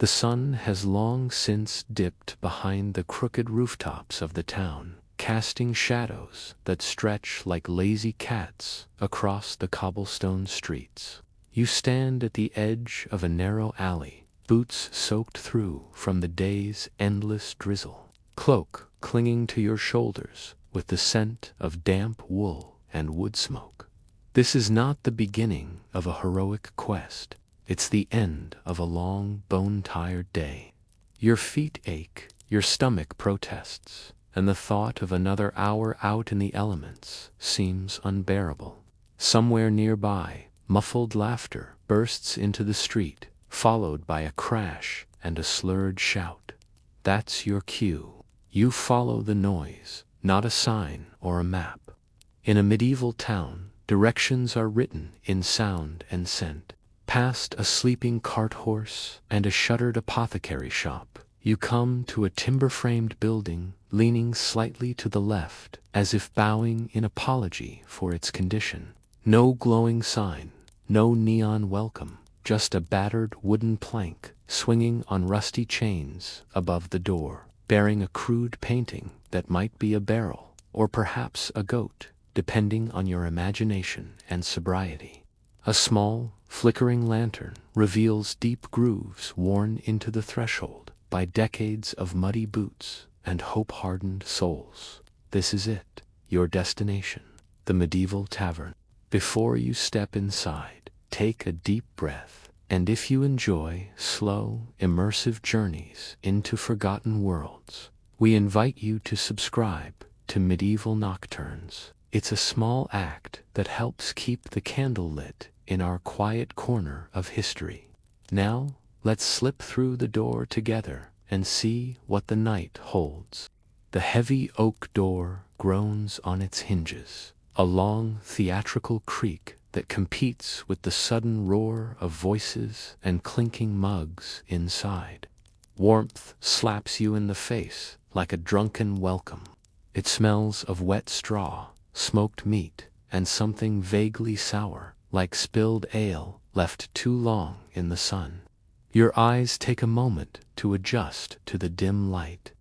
The sun has long since dipped behind the crooked rooftops of the town, casting shadows that stretch like lazy cats across the cobblestone streets. You stand at the edge of a narrow alley, boots soaked through from the day's endless drizzle, cloak clinging to your shoulders with the scent of damp wool and wood smoke. This is not the beginning of a heroic quest. It's the end of a long, bone-tired day. Your feet ache, your stomach protests, and the thought of another hour out in the elements seems unbearable. Somewhere nearby, muffled laughter bursts into the street, followed by a crash and a slurred shout. That's your cue. You follow the noise, not a sign or a map. In a medieval town, directions are written in sound and scent. Past a sleeping cart horse and a shuttered apothecary shop, you come to a timber-framed building leaning slightly to the left, as if bowing in apology for its condition. No glowing sign, no neon welcome, just a battered wooden plank swinging on rusty chains above the door, bearing a crude painting that might be a barrel, or perhaps a goat, depending on your imagination and sobriety. A small, flickering lantern reveals deep grooves worn into the threshold by decades of muddy boots and hope-hardened souls. This is it, your destination, the medieval tavern. Before you step inside, take a deep breath, and if you enjoy slow, immersive journeys into forgotten worlds, we invite you to subscribe to Medieval Nocturnes. It's a small act that helps keep the candle lit in our quiet corner of history. Now, let's slip through the door together and see what the night holds. The heavy oak door groans on its hinges, a long theatrical creak that competes with the sudden roar of voices and clinking mugs inside. Warmth slaps you in the face like a drunken welcome. It smells of wet straw, smoked meat, and something vaguely sour, like spilled ale left too long in the sun. Your eyes take a moment to adjust to the dim light.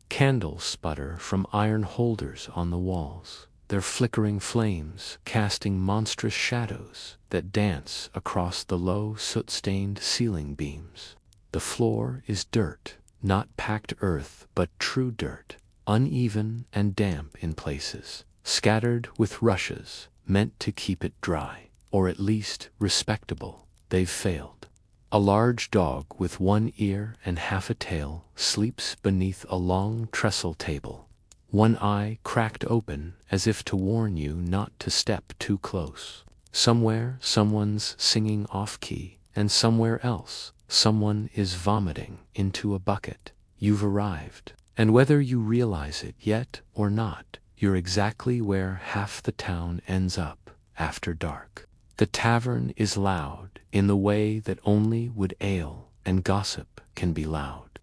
Candles sputter from iron holders on the walls, their flickering flames casting monstrous shadows that dance across the low soot-stained ceiling beams. The floor is dirt, not packed earth but true dirt, uneven and damp in places, scattered with rushes meant to keep it dry, or at least respectable. They've failed. A large dog with one ear and half a tail sleeps beneath a long trestle table, one eye cracked open as if to warn you not to step too close. Somewhere someone's singing off-key, and somewhere else someone is vomiting into a bucket. You've arrived, and whether you realize it yet or not, you're exactly where half the town ends up after dark. The tavern is loud in the way that only wood ale and gossip can be loud.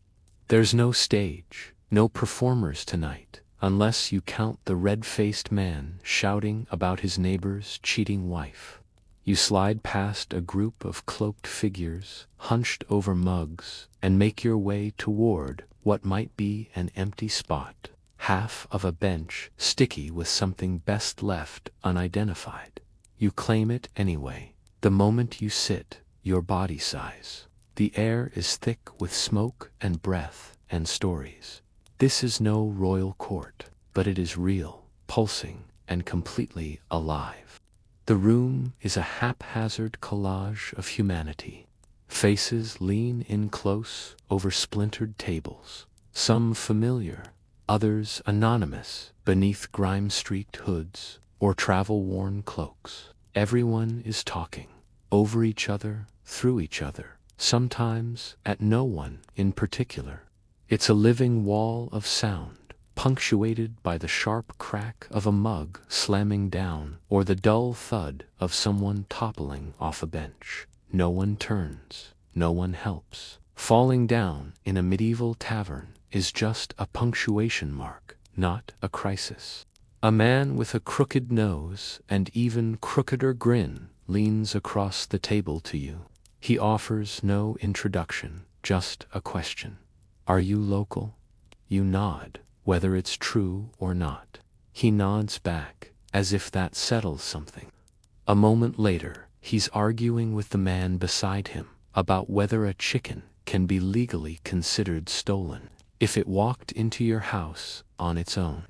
There's no stage, no performers tonight, unless you count the red-faced man shouting about his neighbor's cheating wife. You slide past a group of cloaked figures, hunched over mugs, and make your way toward what might be an empty spot, half of a bench sticky with something best left unidentified. You claim it anyway. The moment you sit, your body sighs. The air is thick with smoke and breath and stories. This is no royal court, but it is real, pulsing, and completely alive. The room is a haphazard collage of humanity. Faces lean in close over splintered tables, some familiar, others anonymous beneath grime-streaked hoods or travel-worn cloaks. Everyone is talking, over each other, through each other, sometimes at no one in particular. It's a living wall of sound, punctuated by the sharp crack of a mug slamming down or the dull thud of someone toppling off a bench. No one turns, no one helps. Falling down in a medieval tavern is just a punctuation mark, not a crisis. A man with a crooked nose and even crookeder grin leans across the table to you. He offers no introduction, just a question. Are you local? You nod, whether it's true or not. He nods back, as if that settles something. A moment later, he's arguing with the man beside him about whether a chicken can be legally considered stolen if it walked into your house on its own.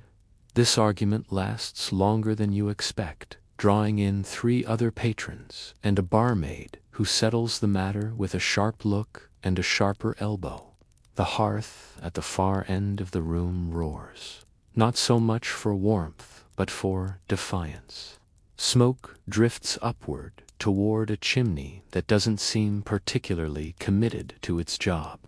This argument lasts longer than you expect, drawing in 3 other patrons and a barmaid who settles the matter with a sharp look and a sharper elbow. The hearth at the far end of the room roars, not so much for warmth, but for defiance. Smoke drifts upward toward a chimney that doesn't seem particularly committed to its job.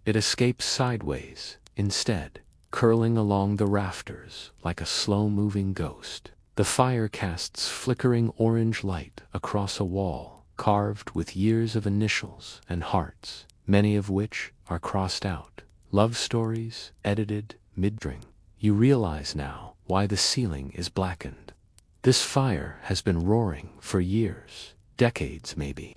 It escapes sideways, instead, curling along the rafters like a slow-moving ghost. The fire casts flickering orange light across a wall carved with years of initials and hearts, many of which are crossed out. Love stories edited mid-string. You realize now why the ceiling is blackened. This fire has been roaring for years, decades maybe.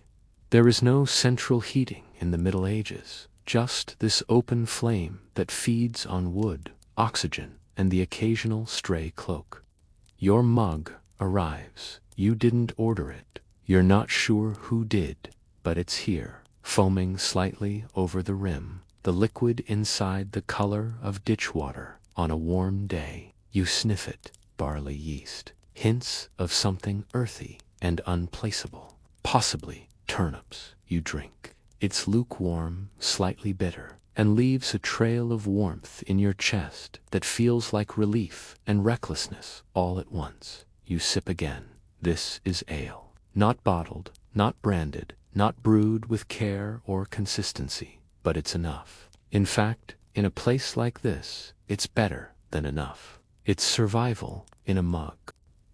There is no central heating in the Middle Ages, just this open flame that feeds on wood, oxygen, and the occasional stray cloak. Your mug arrives. You didn't order it. You're not sure who did, but it's here, foaming slightly over the rim, the liquid inside the color of ditch water on a warm day. You sniff it, barley yeast, hints of something earthy and unplaceable, possibly turnips. You drink. It's lukewarm, slightly bitter, and leaves a trail of warmth in your chest that feels like relief and recklessness all at once. You sip again. This is ale. Not bottled, not branded, not brewed with care or consistency, but it's enough. In fact, in a place like this, it's better than enough. It's survival in a mug.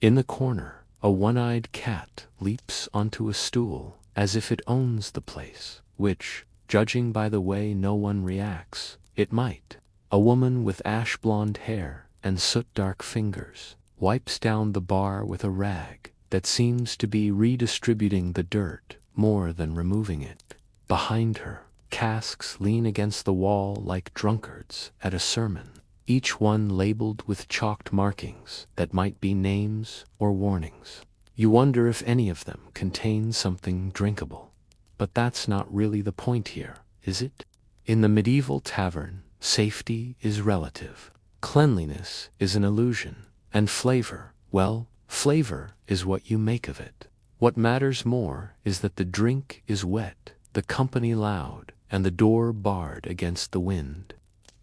In the corner, a one-eyed cat leaps onto a stool as if it owns the place, which, judging by the way no one reacts, it might. A woman with ash-blonde hair and soot-dark fingers wipes down the bar with a rag that seems to be redistributing the dirt more than removing it. Behind her, casks lean against the wall like drunkards at a sermon, each one labeled with chalked markings that might be names or warnings. You wonder if any of them contain something drinkable. But that's not really the point here, is it? In the medieval tavern, safety is relative. Cleanliness is an illusion. And flavor, well, flavor is what you make of it. What matters more is that the drink is wet, the company loud, and the door barred against the wind.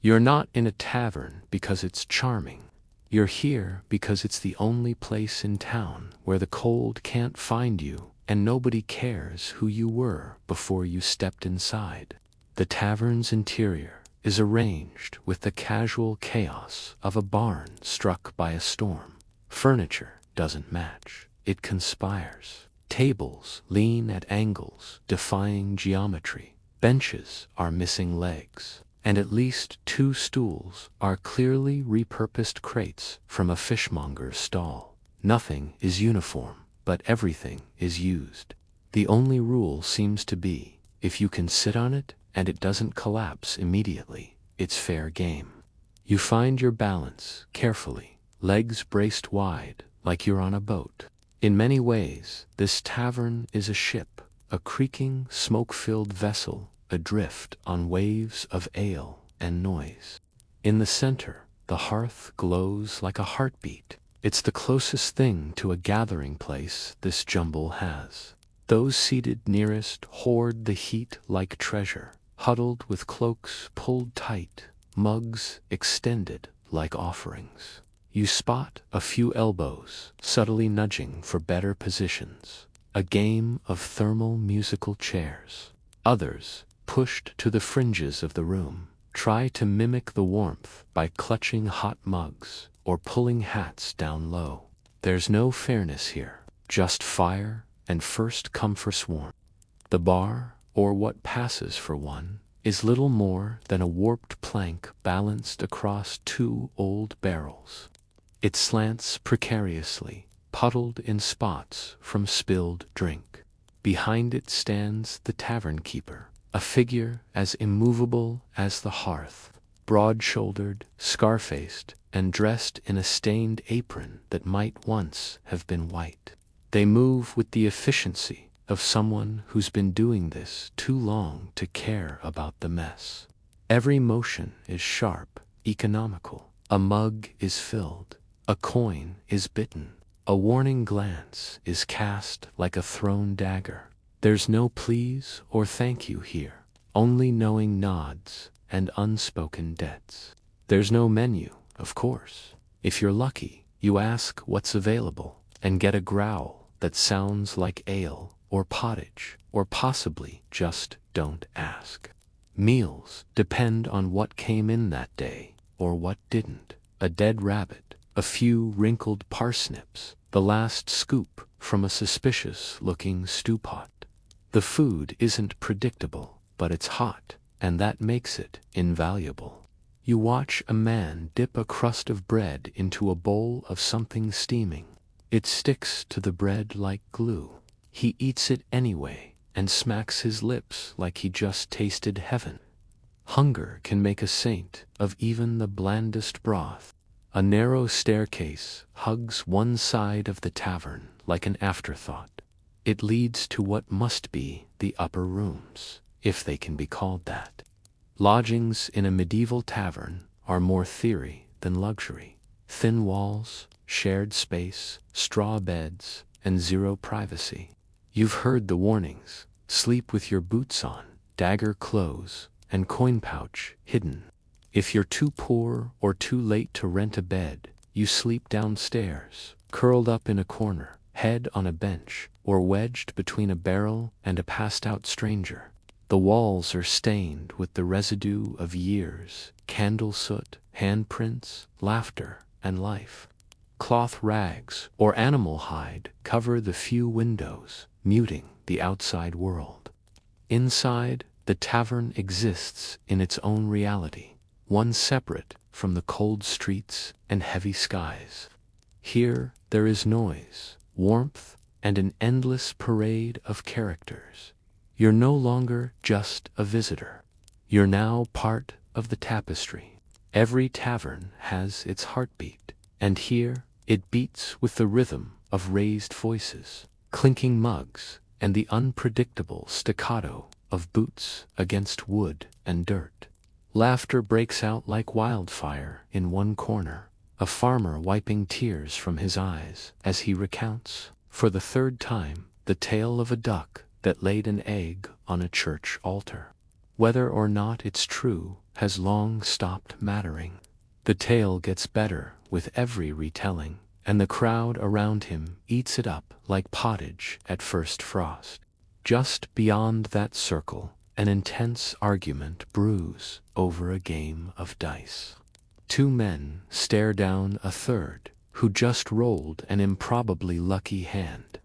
You're not in a tavern because it's charming. You're here because it's the only place in town where the cold can't find you and nobody cares who you were before you stepped inside. The tavern's interior is arranged with the casual chaos of a barn struck by a storm. Furniture doesn't match. It conspires. Tables lean at angles, defying geometry. Benches are missing legs. And at least 2 stools are clearly repurposed crates from a fishmonger's stall. Nothing is uniform, but everything is used. The only rule seems to be, if you can sit on it and it doesn't collapse immediately, it's fair game. You find your balance carefully, legs braced wide, like you're on a boat. In many ways, this tavern is a ship, a creaking, smoke-filled vessel adrift on waves of ale and noise. In the center, the hearth glows like a heartbeat. It's the closest thing to a gathering place this jumble has. Those seated nearest hoard the heat like treasure, huddled with cloaks pulled tight, mugs extended like offerings. You spot a few elbows subtly nudging for better positions. A game of thermal musical chairs. Others, pushed to the fringes of the room, try to mimic the warmth by clutching hot mugs or pulling hats down low. There's no fairness here, just fire and first come for swarm. The bar, or what passes for one, is little more than a warped plank balanced across 2 old barrels. It slants precariously, puddled in spots from spilled drink. Behind it stands the tavern keeper, a figure as immovable as the hearth, broad-shouldered, scar-faced, and dressed in a stained apron that might once have been white. They move with the efficiency of someone who's been doing this too long to care about the mess. Every motion is sharp, economical. A mug is filled, a coin is bitten, a warning glance is cast like a thrown dagger. There's no please or thank you here, only knowing nods and unspoken debts. There's no menu, of course. If you're lucky, you ask what's available and get a growl that sounds like ale or pottage, or possibly just don't ask. Meals depend on what came in that day or what didn't. A dead rabbit, a few wrinkled parsnips, the last scoop from a suspicious-looking stew pot. The food isn't predictable, but it's hot, and that makes it invaluable. You watch a man dip a crust of bread into a bowl of something steaming. It sticks to the bread like glue. He eats it anyway and smacks his lips like he just tasted heaven. Hunger can make a saint of even the blandest broth. A narrow staircase hugs one side of the tavern like an afterthought. It leads to what must be the upper rooms, if they can be called that. Lodgings in a medieval tavern are more theory than luxury. Thin walls, shared space, straw beds, and zero privacy. You've heard the warnings: sleep with your boots on, dagger close, and coin pouch hidden. If you're too poor or too late to rent a bed, you sleep downstairs, curled up in a corner, head on a bench, or wedged between a barrel and a passed-out stranger. The walls are stained with the residue of years, candle soot, handprints, laughter, and life. Cloth rags or animal hide cover the few windows, muting the outside world. Inside, the tavern exists in its own reality, one separate from the cold streets and heavy skies. Here there is noise, warmth, and an endless parade of characters. You're no longer just a visitor. You're now part of the tapestry. Every tavern has its heartbeat, and here it beats with the rhythm of raised voices, clinking mugs, and the unpredictable staccato of boots against wood and dirt. Laughter breaks out like wildfire in one corner, a farmer wiping tears from his eyes as he recounts, for the third time, the tale of a duck that laid an egg on a church altar. Whether or not it's true has long stopped mattering. The tale gets better with every retelling, and the crowd around him eats it up like pottage at first frost. Just beyond that circle, an intense argument brews over a game of dice. Two men stare down a third, who just rolled an improbably lucky hand.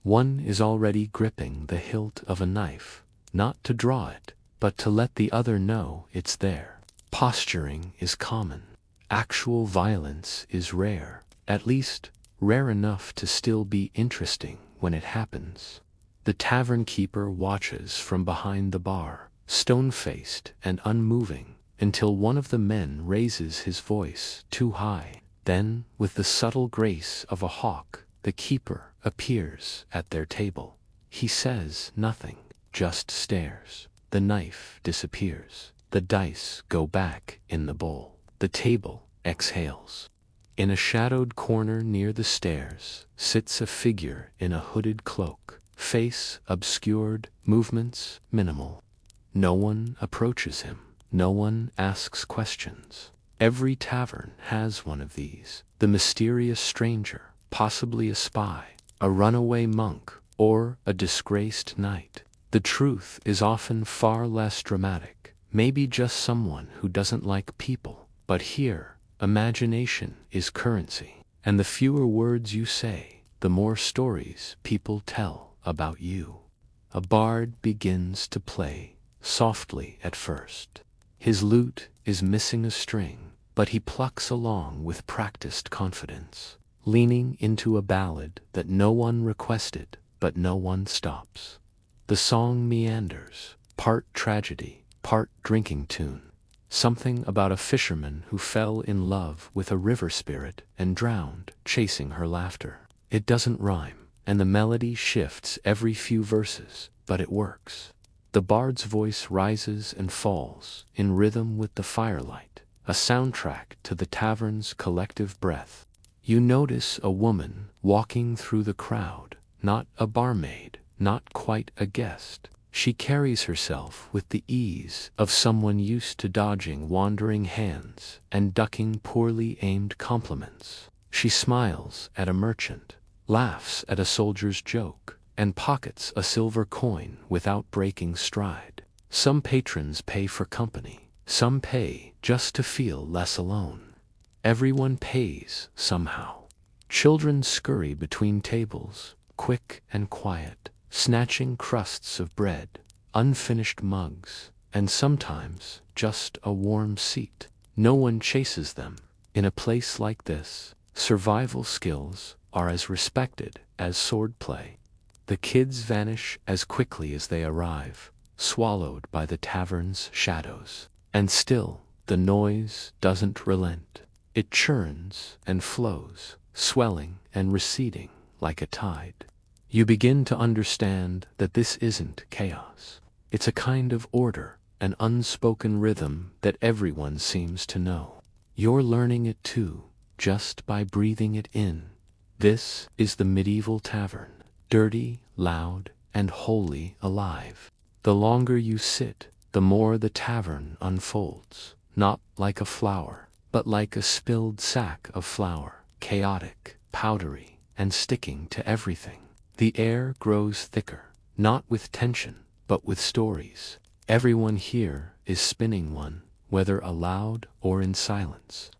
One is already gripping the hilt of a knife, not to draw it, but to let the other know it's there. Posturing is common. Actual violence is rare, at least rare enough to still be interesting when it happens. The tavern keeper watches from behind the bar, stone-faced and unmoving, until one of the men raises his voice too high. Then, with the subtle grace of a hawk, the keeper appears at their table. He says nothing, just stares. The knife disappears. The dice go back in the bowl. The table exhales. In a shadowed corner near the stairs sits a figure in a hooded cloak, face obscured, movements minimal. No one approaches him. No one asks questions. Every tavern has one of these, the mysterious stranger, possibly a spy, a runaway monk, or a disgraced knight. The truth is often far less dramatic, maybe just someone who doesn't like people. But here, imagination is currency, and the fewer words you say, the more stories people tell about you. A bard begins to play, softly at first. His lute is missing a string, but he plucks along with practiced confidence, leaning into a ballad that no one requested, but no one stops. The song meanders, part tragedy, part drinking tune. Something about a fisherman who fell in love with a river spirit and drowned, chasing her laughter. It doesn't rhyme, and the melody shifts every few verses, but it works. The bard's voice rises and falls, in rhythm with the firelight, a soundtrack to the tavern's collective breath. You notice a woman walking through the crowd, not a barmaid, not quite a guest. She carries herself with the ease of someone used to dodging wandering hands and ducking poorly aimed compliments. She smiles at a merchant, laughs at a soldier's joke, and pockets a silver coin without breaking stride. Some patrons pay for company, some pay just to feel less alone. Everyone pays somehow. Children scurry between tables, quick and quiet, snatching crusts of bread, unfinished mugs, and sometimes just a warm seat. No one chases them. In a place like this, survival skills are as respected as swordplay. The kids vanish as quickly as they arrive, swallowed by the tavern's shadows. And still, the noise doesn't relent. It churns and flows, swelling and receding like a tide. You begin to understand that this isn't chaos. It's a kind of order, an unspoken rhythm that everyone seems to know. You're learning it too, just by breathing it in. This is the medieval tavern, dirty, loud, and wholly alive. The longer you sit, the more the tavern unfolds, not like a flower, but like a spilled sack of flour, chaotic, powdery, and sticking to everything. The air grows thicker, not with tension, but with stories. Everyone here is spinning one, whether aloud or in silence.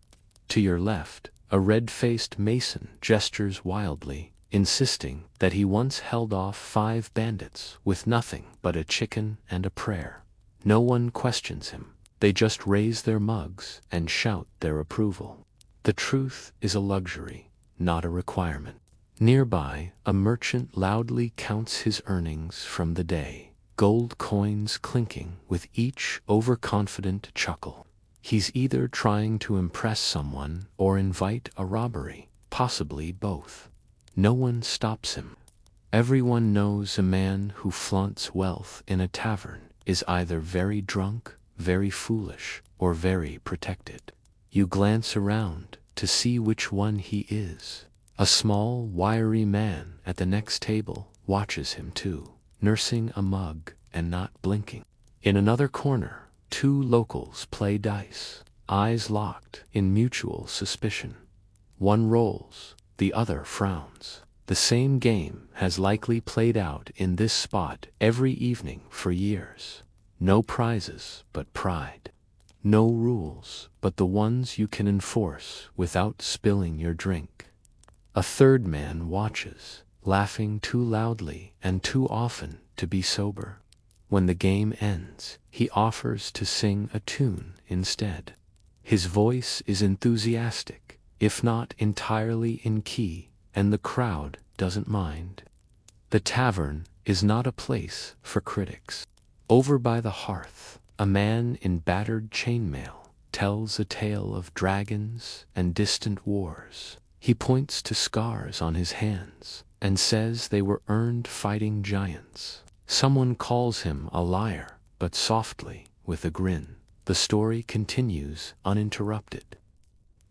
To your left, a red-faced mason gestures wildly, insisting that he once held off 5 bandits with nothing but a chicken and a prayer. No one questions him. They just raise their mugs and shout their approval. The truth is a luxury, not a requirement. Nearby, a merchant loudly counts his earnings from the day, gold coins clinking with each overconfident chuckle. He's either trying to impress someone or invite a robbery, possibly both. No one stops him. Everyone knows a man who flaunts wealth in a tavern is either very drunk, very foolish, or very protected. You glance around to see which one he is. A small, wiry man at the next table watches him too, nursing a mug and not blinking. In another corner, 2 locals play dice, eyes locked in mutual suspicion. One rolls, the other frowns. The same game has likely played out in this spot every evening for years. No prizes but pride. No rules but the ones you can enforce without spilling your drink. A third man watches, laughing too loudly and too often to be sober. When the game ends, he offers to sing a tune instead. His voice is enthusiastic, if not entirely in key, and the crowd doesn't mind. The tavern is not a place for critics. Over by the hearth, a man in battered chainmail tells a tale of dragons and distant wars. He points to scars on his hands and says they were earned fighting giants. Someone calls him a liar, but softly, with a grin. The story continues uninterrupted.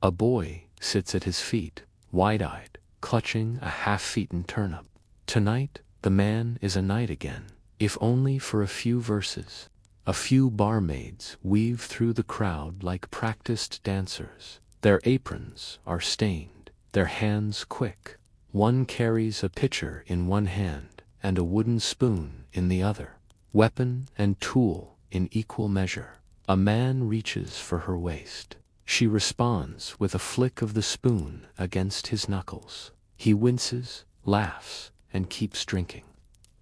A boy sits at his feet, wide-eyed, clutching a half-eaten turnip. Tonight, the man is a knight again, if only for a few verses. A few barmaids weave through the crowd like practiced dancers. Their aprons are stained, their hands quick. One carries a pitcher in one hand and a wooden spoon in the other, weapon and tool in equal measure. A man reaches for her waist. She responds with a flick of the spoon against his knuckles. He winces, laughs, and keeps drinking.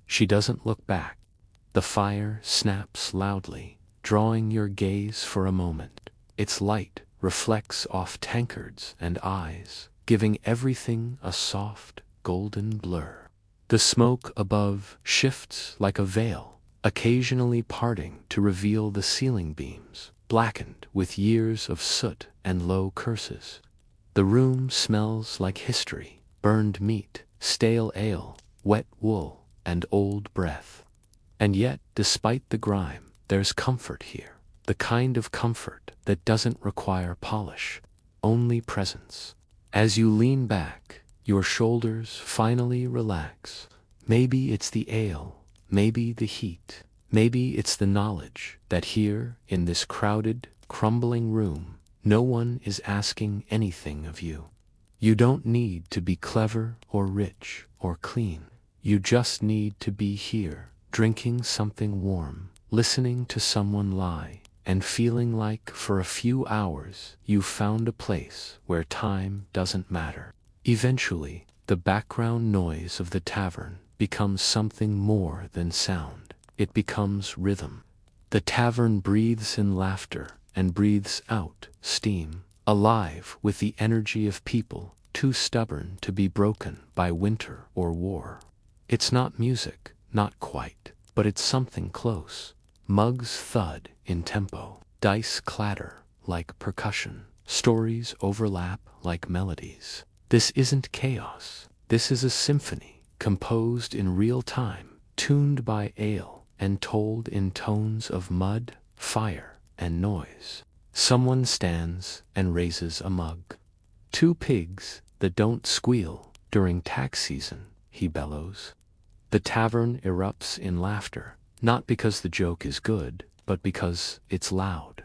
She doesn't look back. The fire snaps loudly, drawing your gaze for a moment. Its light reflects off tankards and eyes, giving everything a soft, golden blur. The smoke above shifts like a veil, occasionally parting to reveal the ceiling beams, blackened with years of soot and low curses. The room smells like history, burned meat, stale ale, wet wool, and old breath. And yet, despite the grime, there's comfort here, the kind of comfort that doesn't require polish, only presence. As you lean back, your shoulders finally relax. Maybe it's the ale, maybe the heat, maybe it's the knowledge that here, in this crowded, crumbling room, no one is asking anything of you. You don't need to be clever or rich or clean. You just need to be here, drinking something warm, listening to someone lie, and feeling like for a few hours you've found a place where time doesn't matter. Eventually, the background noise of the tavern becomes something more than sound. It becomes rhythm. The tavern breathes in laughter and breathes out steam, alive with the energy of people too stubborn to be broken by winter or war. It's not music, not quite, but it's something close. Mugs thud in tempo, dice clatter like percussion, stories overlap like melodies. This isn't chaos. This is a symphony, composed in real time, tuned by ale, and told in tones of mud, fire, and noise. Someone stands and raises a mug. 2 pigs that don't squeal during tax season, he bellows. The tavern erupts in laughter, not because the joke is good, but because it's loud.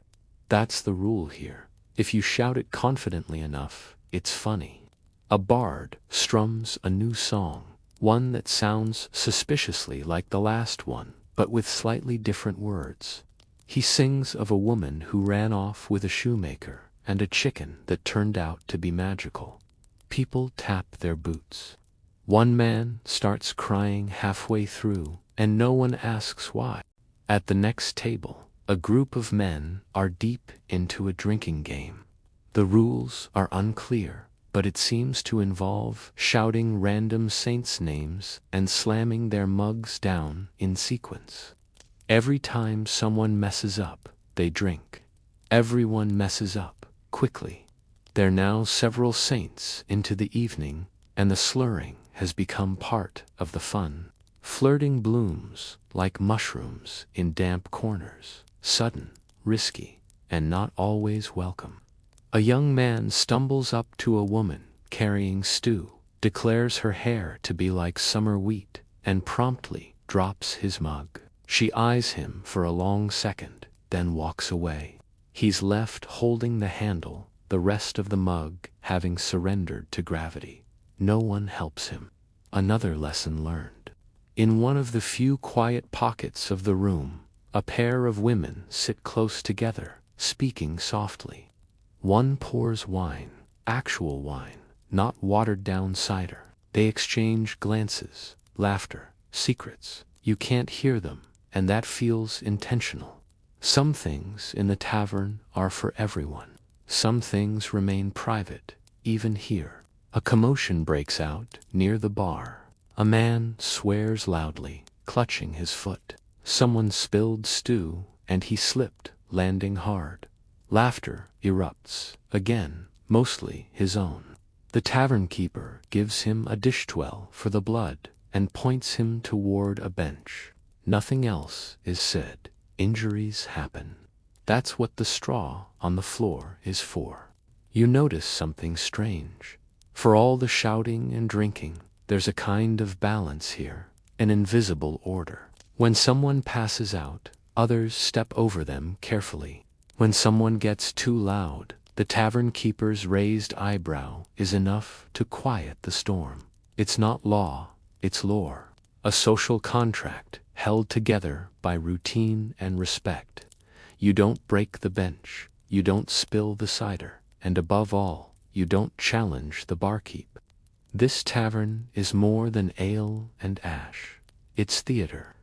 That's the rule here. If you shout it confidently enough, it's funny. A bard strums a new song, one that sounds suspiciously like the last one, but with slightly different words. He sings of a woman who ran off with a shoemaker and a chicken that turned out to be magical. People tap their boots. One man starts crying halfway through, and no one asks why. At the next table, a group of men are deep into a drinking game. The rules are unclear, but it seems to involve shouting random saints' names and slamming their mugs down in sequence. Every time someone messes up, they drink. Everyone messes up, quickly. They're now several saints into the evening, and the slurring has become part of the fun. Flirting blooms like mushrooms in damp corners, sudden, risky, and not always welcome. A young man stumbles up to a woman carrying stew, declares her hair to be like summer wheat, and promptly drops his mug. She eyes him for a long second, then walks away. He's left holding the handle, the rest of the mug having surrendered to gravity. No one helps him. Another lesson learned. In one of the few quiet pockets of the room, a pair of women sit close together, speaking softly. One pours wine, actual wine, not watered-down cider. They exchange glances, laughter, secrets. You can't hear them, and that feels intentional. Some things in the tavern are for everyone. Some things remain private, even here. A commotion breaks out near the bar. A man swears loudly, clutching his foot. Someone spilled stew, and he slipped, landing hard. Laughter erupts, again, mostly his own. The tavern keeper gives him a dishtowel for the blood, and points him toward a bench. Nothing else is said. Injuries happen. That's what the straw on the floor is for. You notice something strange. For all the shouting and drinking, there's a kind of balance here, an invisible order. When someone passes out, others step over them carefully. When someone gets too loud, the tavern keeper's raised eyebrow is enough to quiet the storm. It's not law, it's lore. A social contract held together by routine and respect. You don't break the bench, you don't spill the cider, and above all, you don't challenge the barkeep. This tavern is more than ale and ash. It's theater.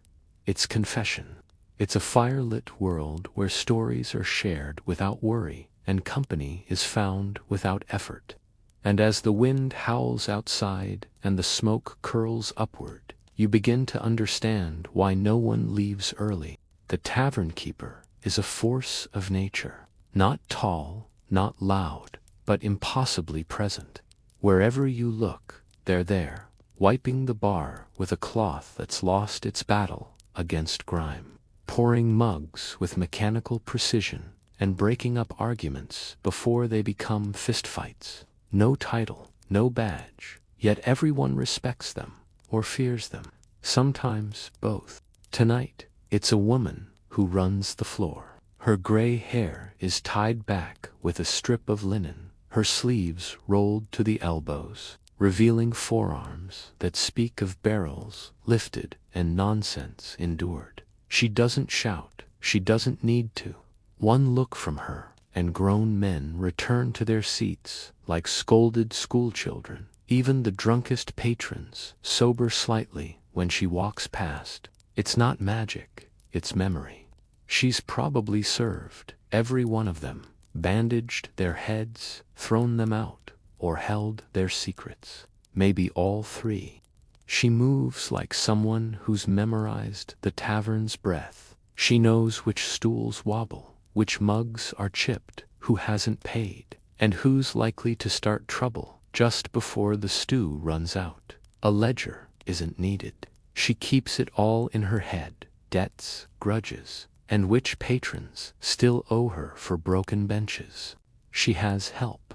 It's confession. It's a firelit world where stories are shared without worry and company is found without effort. And as the wind howls outside and the smoke curls upward, you begin to understand why no one leaves early. The tavern keeper is a force of nature, not tall, not loud, but impossibly present. Wherever you look, they're there, wiping the bar with a cloth that's lost its battle against grime, pouring mugs with mechanical precision, and breaking up arguments before they become fistfights. No title, no badge, yet everyone respects them, or fears them. Sometimes both. Tonight, it's a woman who runs the floor. Her gray hair is tied back with a strip of linen, her sleeves rolled to the elbows, revealing forearms that speak of barrels lifted and nonsense endured. She doesn't shout, she doesn't need to. One look from her, and grown men return to their seats like scolded schoolchildren. Even the drunkest patrons sober slightly when she walks past. It's not magic, it's memory. She's probably served every one of them, bandaged their heads, thrown them out, or held their secrets. Maybe all three. She moves like someone who's memorized the tavern's breath. She knows which stools wobble, which mugs are chipped, who hasn't paid, and who's likely to start trouble just before the stew runs out. A ledger isn't needed. She keeps it all in her head, debts, grudges, and which patrons still owe her for broken benches. She has help.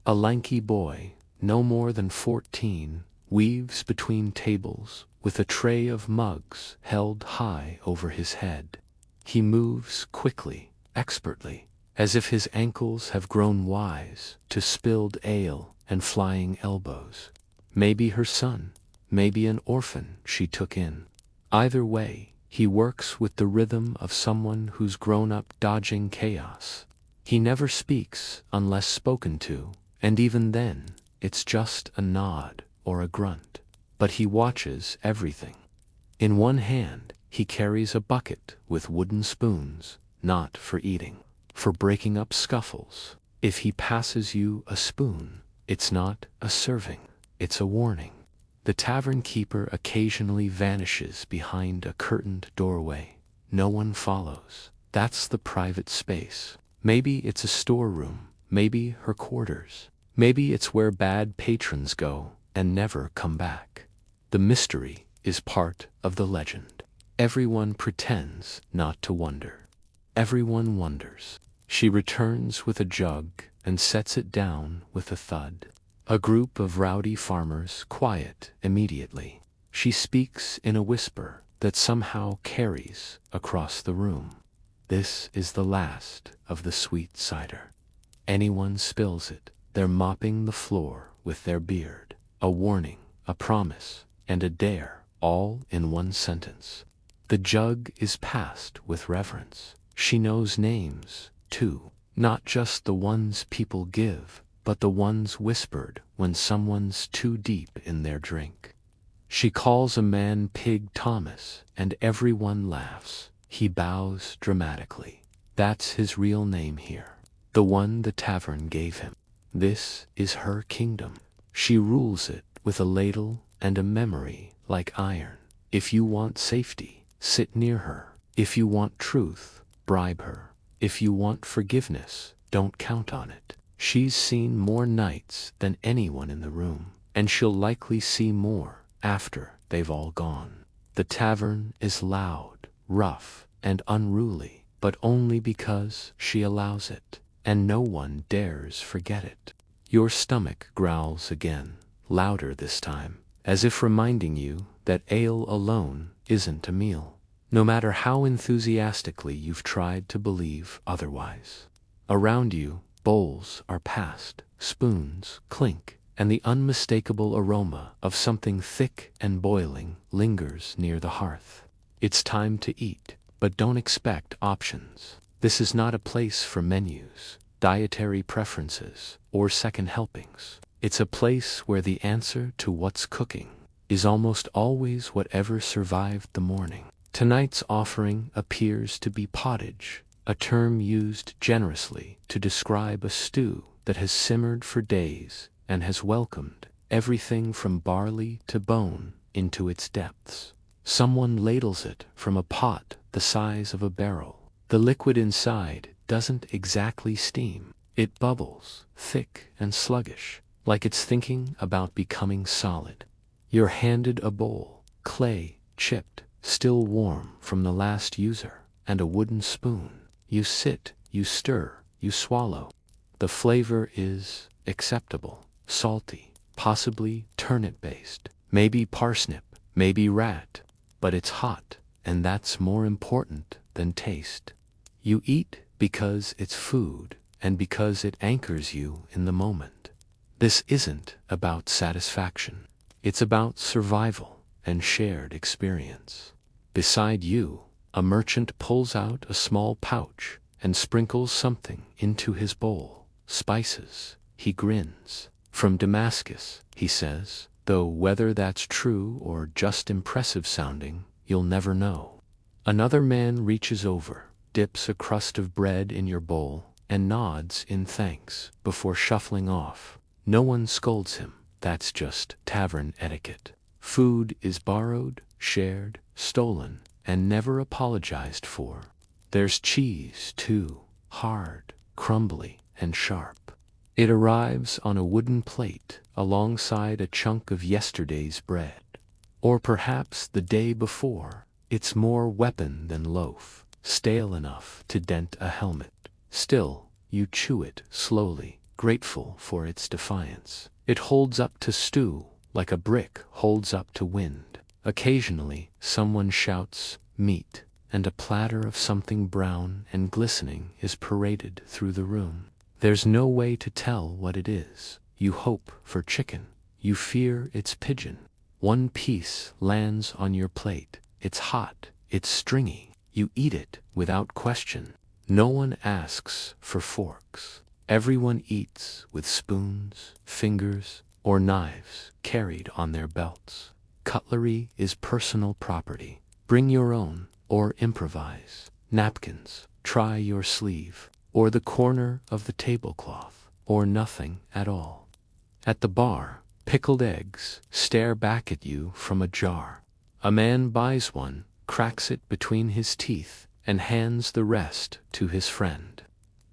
A lanky boy, no more than 14, weaves between tables with a tray of mugs held high over his head. He moves quickly, expertly, as if his ankles have grown wise to spilled ale and flying elbows. Maybe her son, maybe an orphan she took in. Either way, he works with the rhythm of someone who's grown up dodging chaos. He never speaks unless spoken to, and even then, it's just a nod or a grunt. But he watches everything. In one hand, he carries a bucket with wooden spoons, not for eating, for breaking up scuffles. If he passes you a spoon, it's not a serving, it's a warning. The tavern keeper occasionally vanishes behind a curtained doorway. No one follows. That's the private space. Maybe it's a storeroom, maybe her quarters. Maybe it's where bad patrons go and never come back. The mystery is part of the legend. Everyone pretends not to wonder. Everyone wonders. She returns with a jug and sets it down with a thud. A group of rowdy farmers quiet immediately. She speaks in a whisper that somehow carries across the room. This is the last of the sweet cider. Anyone spills it, they're mopping the floor with their beard. A warning, a promise, and a dare, all in one sentence. The jug is passed with reverence. She knows names, too, not just the ones people give, but the ones whispered when someone's too deep in their drink. She calls a man Pig Thomas, and everyone laughs. He bows dramatically. That's his real name here, the one the tavern gave him. This is her kingdom. She rules it with a ladle and a memory like iron. If you want safety, sit near her. If you want truth, bribe her. If you want forgiveness, don't count on it. She's seen more nights than anyone in the room, and she'll likely see more after they've all gone. The tavern is loud, rough, and unruly, but only because she allows it, and no one dares forget it. Your stomach growls again, louder this time, as if reminding you that ale alone isn't a meal, no matter how enthusiastically you've tried to believe otherwise. Around you, bowls are passed, spoons clink, and the unmistakable aroma of something thick and boiling lingers near the hearth. It's time to eat, but don't expect options. This is not a place for menus, dietary preferences, or second helpings. It's a place where the answer to what's cooking is almost always whatever survived the morning. Tonight's offering appears to be pottage, a term used generously to describe a stew that has simmered for days and has welcomed everything from barley to bone into its depths. Someone ladles it from a pot the size of a barrel. The liquid inside doesn't exactly steam. It bubbles, thick and sluggish, like it's thinking about becoming solid. You're handed a bowl, clay, chipped, still warm from the last user, and a wooden spoon. You sit, you stir, you swallow. The flavor is acceptable, salty, possibly turnip-based, maybe parsnip, maybe rat, but it's hot, and that's more important than taste. You eat because it's food, and because it anchors you in the moment. This isn't about satisfaction. It's about survival and shared experience. Beside you, a merchant pulls out a small pouch and sprinkles something into his bowl. Spices. He grins. From Damascus, he says, though whether that's true or just impressive sounding, you'll never know. Another man reaches over, dips a crust of bread in your bowl, and nods in thanks before shuffling off. No one scolds him. That's just tavern etiquette. Food is borrowed, shared, stolen, and never apologized for. There's cheese, too, hard, crumbly, and sharp. It arrives on a wooden plate alongside a chunk of yesterday's bread. Or perhaps the day before. It's more weapon than loaf, stale enough to dent a helmet. Still, you chew it slowly, grateful for its defiance. It holds up to stew, like a brick holds up to wind. Occasionally, someone shouts, meat, and a platter of something brown and glistening is paraded through the room. There's no way to tell what it is. You hope for chicken. You fear it's pigeon. One piece lands on your plate. It's hot. It's stringy. You eat it without question. No one asks for forks. Everyone eats with spoons, fingers, or knives carried on their belts. Cutlery is personal property. Bring your own, or improvise. Napkins, try your sleeve, or the corner of the tablecloth, or nothing at all. At the bar, pickled eggs stare back at you from a jar. A man buys one, cracks it between his teeth, and hands the rest to his friend.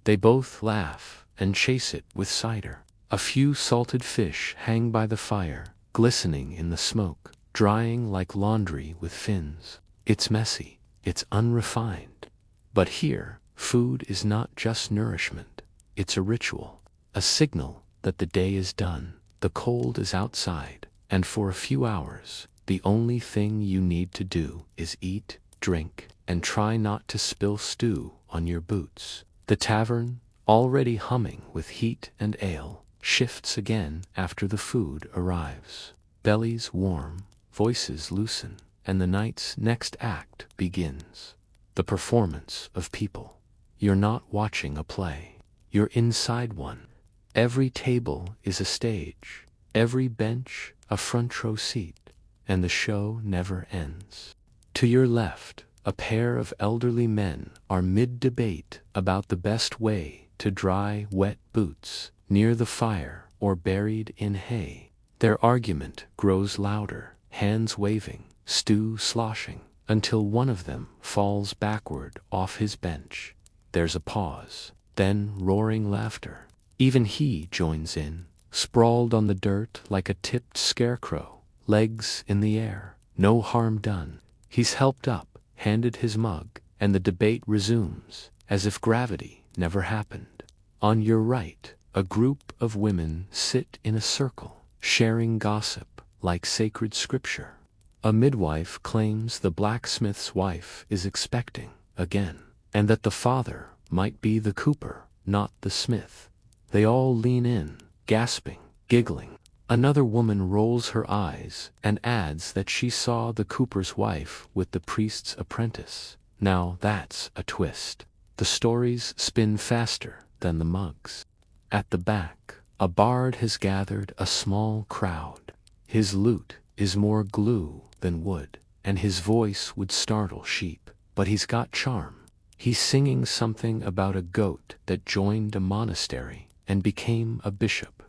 They both laugh and chase it with cider. A few salted fish hang by the fire, glistening in the smoke, drying like laundry with fins. It's messy, it's unrefined. But here, food is not just nourishment. It's a ritual, a signal that the day is done, the cold is outside, and for a few hours, the only thing you need to do is eat, drink, and try not to spill stew on your boots. The tavern, already humming with heat and ale, shifts again after the food arrives. Bellies warm, voices loosen, and the night's next act begins. The performance of people. You're not watching a play. You're inside one. Every table is a stage, every bench a front row seat, and the show never ends. To your left, a pair of elderly men are mid-debate about the best way to dry wet boots near the fire or buried in hay. Their argument grows louder, hands waving, stew sloshing, until one of them falls backward off his bench. There's a pause, then roaring laughter. Even he joins in, sprawled on the dirt like a tipped scarecrow, legs in the air, no harm done. He's helped up, handed his mug, and the debate resumes, as if gravity never happened. On your right, a group of women sit in a circle, sharing gossip like sacred scripture. A midwife claims the blacksmith's wife is expecting again, and that the father might be the cooper, not the smith. They all lean in, gasping, giggling. Another woman rolls her eyes and adds that she saw the cooper's wife with the priest's apprentice. Now that's a twist. The stories spin faster than the mugs. At the back, a bard has gathered a small crowd. His lute is more glue than wood, and his voice would startle sheep. But he's got charm. He's singing something about a goat that joined a monastery and became a bishop.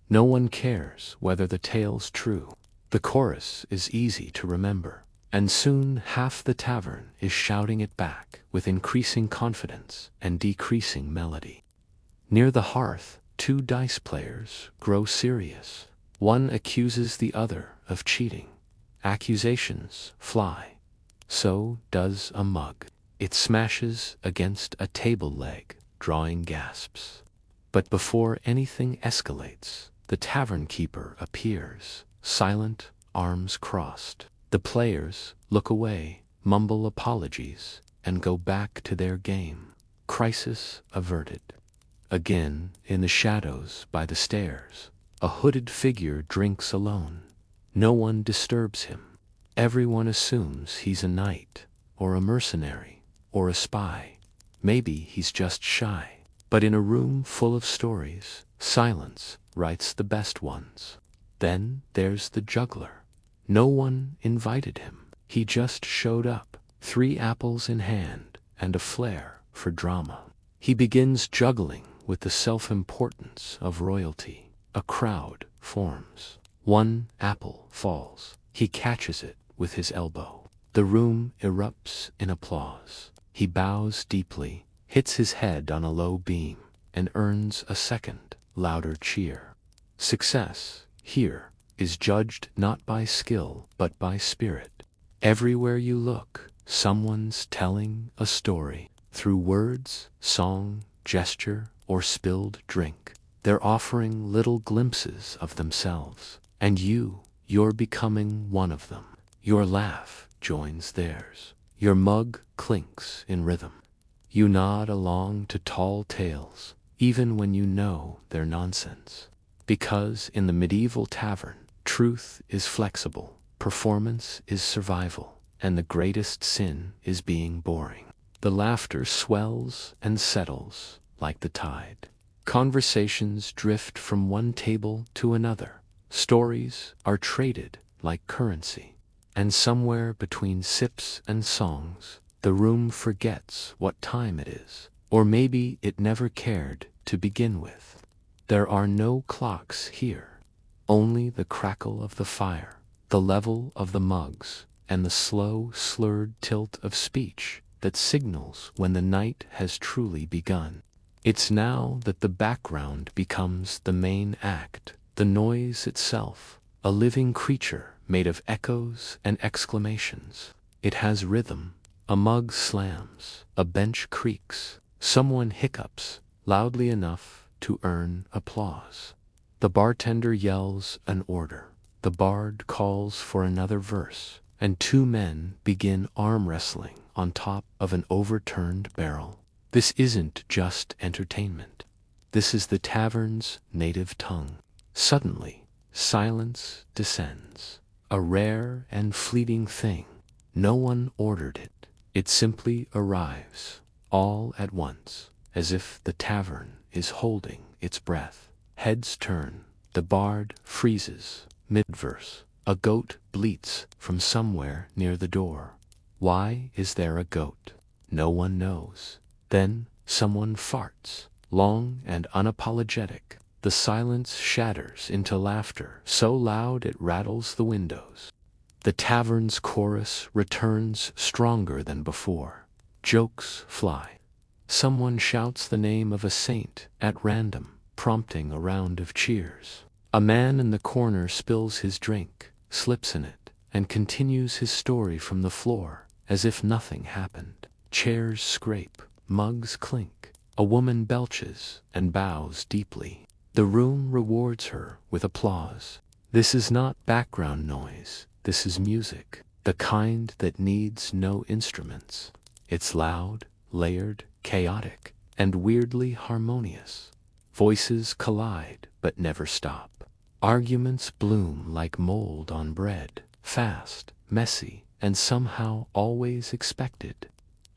No one cares whether the tale's true. The chorus is easy to remember, and soon half the tavern is shouting it back with increasing confidence and decreasing melody. Near the hearth, two dice players grow serious. One accuses the other of cheating. Accusations fly. So does a mug. It smashes against a table leg, drawing gasps. But before anything escalates, the tavern keeper appears, silent, arms crossed. The players look away, mumble apologies, and go back to their game. Crisis averted. Again, in the shadows by the stairs, a hooded figure drinks alone. No one disturbs him. Everyone assumes he's a knight, or a mercenary, or a spy. Maybe he's just shy. But in a room full of stories, silence writes the best ones. Then there's the juggler. No one invited him. He just showed up, 3 apples in hand, and a flair for drama. He begins juggling with the self-importance of royalty. A crowd forms. 1 apple falls. He catches it with his elbow. The room erupts in applause. He bows deeply, hits his head on a low beam, and earns a second, louder cheer. Success, here, is judged not by skill but by spirit. Everywhere you look, someone's telling a story. Through words, song, gesture, or spilled drink, they're offering little glimpses of themselves. And you're becoming one of them. Your laugh joins theirs. Your mug clinks in rhythm. You nod along to tall tales, even when you know they're nonsense. Because in the medieval tavern, truth is flexible, performance is survival, and the greatest sin is being boring. The laughter swells and settles like the tide. Conversations drift from one table to another. Stories are traded like currency. And somewhere between sips and songs, the room forgets what time it is. Or maybe it never cared to begin with. There are no clocks here. Only the crackle of the fire, the level of the mugs, and the slow, slurred tilt of speech that signals when the night has truly begun. It's now that the background becomes the main act, the noise itself, a living creature made of echoes and exclamations. It has rhythm. A mug slams, a bench creaks, someone hiccups loudly enough to earn applause. The bartender yells an order. The bard calls for another verse, and 2 men begin arm wrestling on top of an overturned barrel. This isn't just entertainment. This is the tavern's native tongue. Suddenly, silence descends. A rare and fleeting thing. No one ordered it. It simply arrives, all at once, as if the tavern is holding its breath. Heads turn. The bard freezes, mid-verse. A goat bleats from somewhere near the door. Why is there a goat? No one knows. Then someone farts, long and unapologetic. The silence shatters into laughter so loud it rattles the windows. The tavern's chorus returns stronger than before. Jokes fly. Someone shouts the name of a saint at random, prompting a round of cheers. A man in the corner spills his drink, slips in it, and continues his story from the floor, as if nothing happened. Chairs scrape, mugs clink. A woman belches and bows deeply. The room rewards her with applause. This is not background noise. This is music, the kind that needs no instruments. It's loud, layered, chaotic, and weirdly harmonious. Voices collide but never stop. Arguments bloom like mold on bread, fast, messy, and somehow always expected.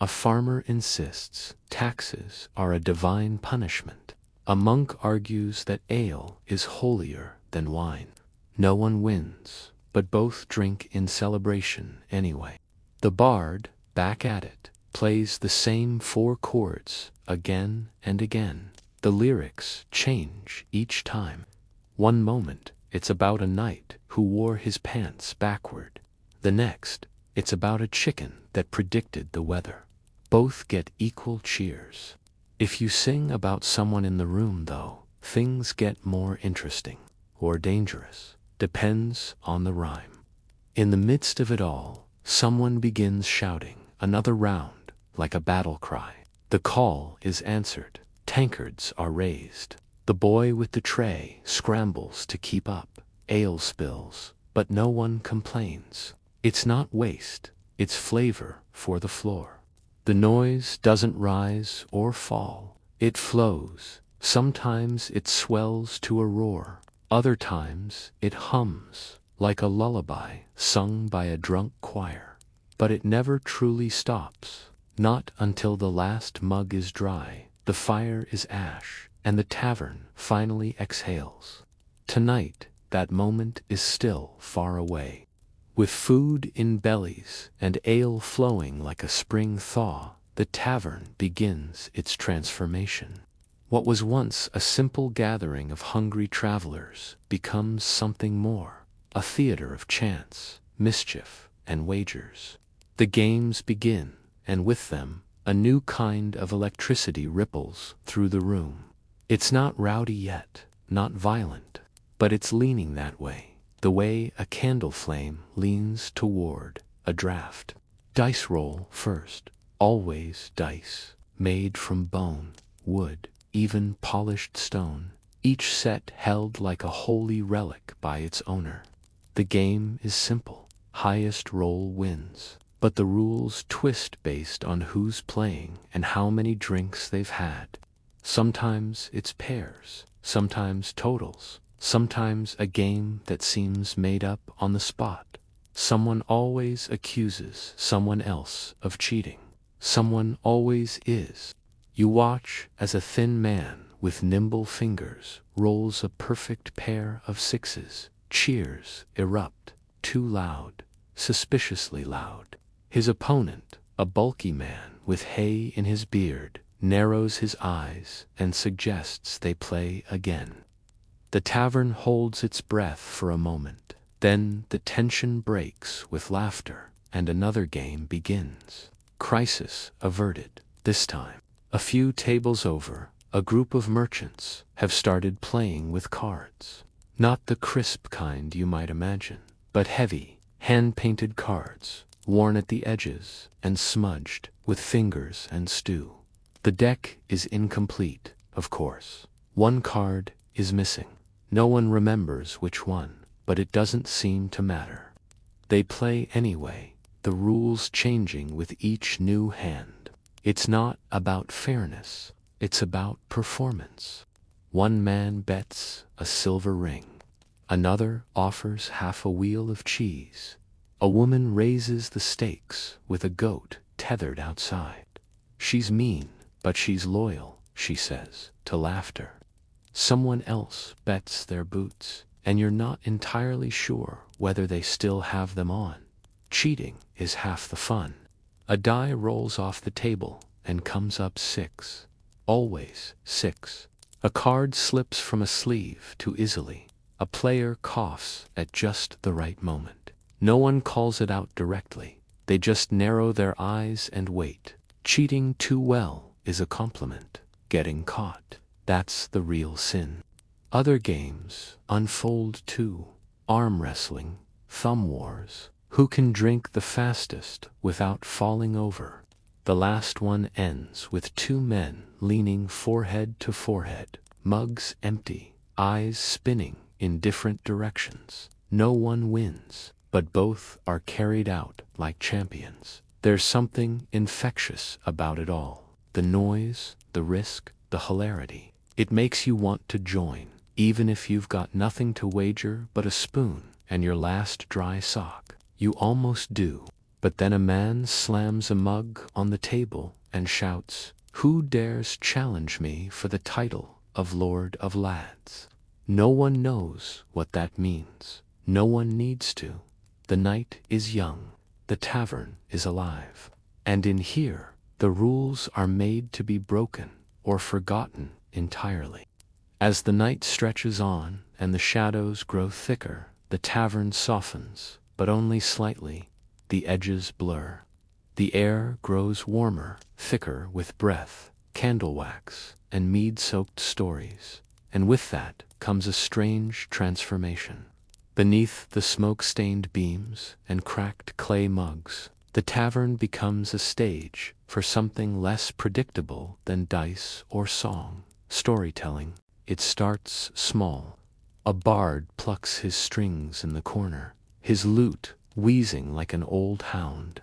A farmer insists taxes are a divine punishment. A monk argues that ale is holier than wine. No one wins, but both drink in celebration anyway. The bard, back at it, plays the same 4 chords again and again. The lyrics change each time. One moment, it's about a knight who wore his pants backward. The next, it's about a chicken that predicted the weather. Both get equal cheers. If you sing about someone in the room, though, things get more interesting, or dangerous, depends on the rhyme. In the midst of it all, someone begins shouting, "Another round," like a battle cry. The call is answered. Tankards are raised. The boy with the tray scrambles to keep up. Ale spills, but no one complains. It's not waste, it's flavor for the floor. The noise doesn't rise or fall. It flows. Sometimes it swells to a roar. Other times it hums, like a lullaby sung by a drunk choir. But it never truly stops. Not until the last mug is dry, the fire is ash, and the tavern finally exhales. Tonight, that moment is still far away. With food in bellies and ale flowing like a spring thaw, the tavern begins its transformation. What was once a simple gathering of hungry travelers becomes something more, a theater of chance, mischief, and wagers. The games begin, and with them, a new kind of electricity ripples through the room. It's not rowdy yet, not violent, but it's leaning that way. The way a candle flame leans toward a draft. Dice roll first, always dice, made from bone, wood, even polished stone, each set held like a holy relic by its owner. The game is simple, highest roll wins, but the rules twist based on who's playing and how many drinks they've had. Sometimes it's pairs, sometimes totals. Sometimes a game that seems made up on the spot. Someone always accuses someone else of cheating. Someone always is. You watch as a thin man with nimble fingers rolls a perfect pair of sixes. Cheers erupt, too loud, suspiciously loud. His opponent, a bulky man with hay in his beard, narrows his eyes and suggests they play again. The tavern holds its breath for a moment. Then the tension breaks with laughter, and another game begins. Crisis averted. This time, a few tables over, a group of merchants have started playing with cards. Not the crisp kind you might imagine, but heavy, hand-painted cards, worn at the edges and smudged with fingers and stew. The deck is incomplete, of course. One card is missing. No one remembers which one, but it doesn't seem to matter. They play anyway, the rules changing with each new hand. It's not about fairness, it's about performance. One man bets a silver ring. Another offers half a wheel of cheese. A woman raises the stakes with a goat tethered outside. She's mean, but she's loyal, she says, to laughter. Someone else bets their boots, and you're not entirely sure whether they still have them on. Cheating is half the fun. A die rolls off the table and comes up 6. Always 6. A card slips from a sleeve too easily. A player coughs at just the right moment. No one calls it out directly. They just narrow their eyes and wait. Cheating too well is a compliment. Getting caught, that's the real sin. Other games unfold too. Arm wrestling, thumb wars. Who can drink the fastest without falling over? The last one ends with 2 men leaning forehead to forehead, mugs empty, eyes spinning in different directions. No one wins, but both are carried out like champions. There's something infectious about it all. The noise, the risk, the hilarity. It makes you want to join, even if you've got nothing to wager but a spoon and your last dry sock. You almost do, but then a man slams a mug on the table and shouts, "Who dares challenge me for the title of Lord of Lads?" No one knows what that means. No one needs to. The night is young. The tavern is alive. And in here, the rules are made to be broken or forgotten entirely. As the night stretches on and the shadows grow thicker, the tavern softens, but only slightly. The edges blur. The air grows warmer, thicker with breath, candle wax, and mead-soaked stories. And with that comes a strange transformation. Beneath the smoke-stained beams and cracked clay mugs, the tavern becomes a stage for something less predictable than dice or song, storytelling. It starts small. A bard plucks his strings in the corner, his lute wheezing like an old hound.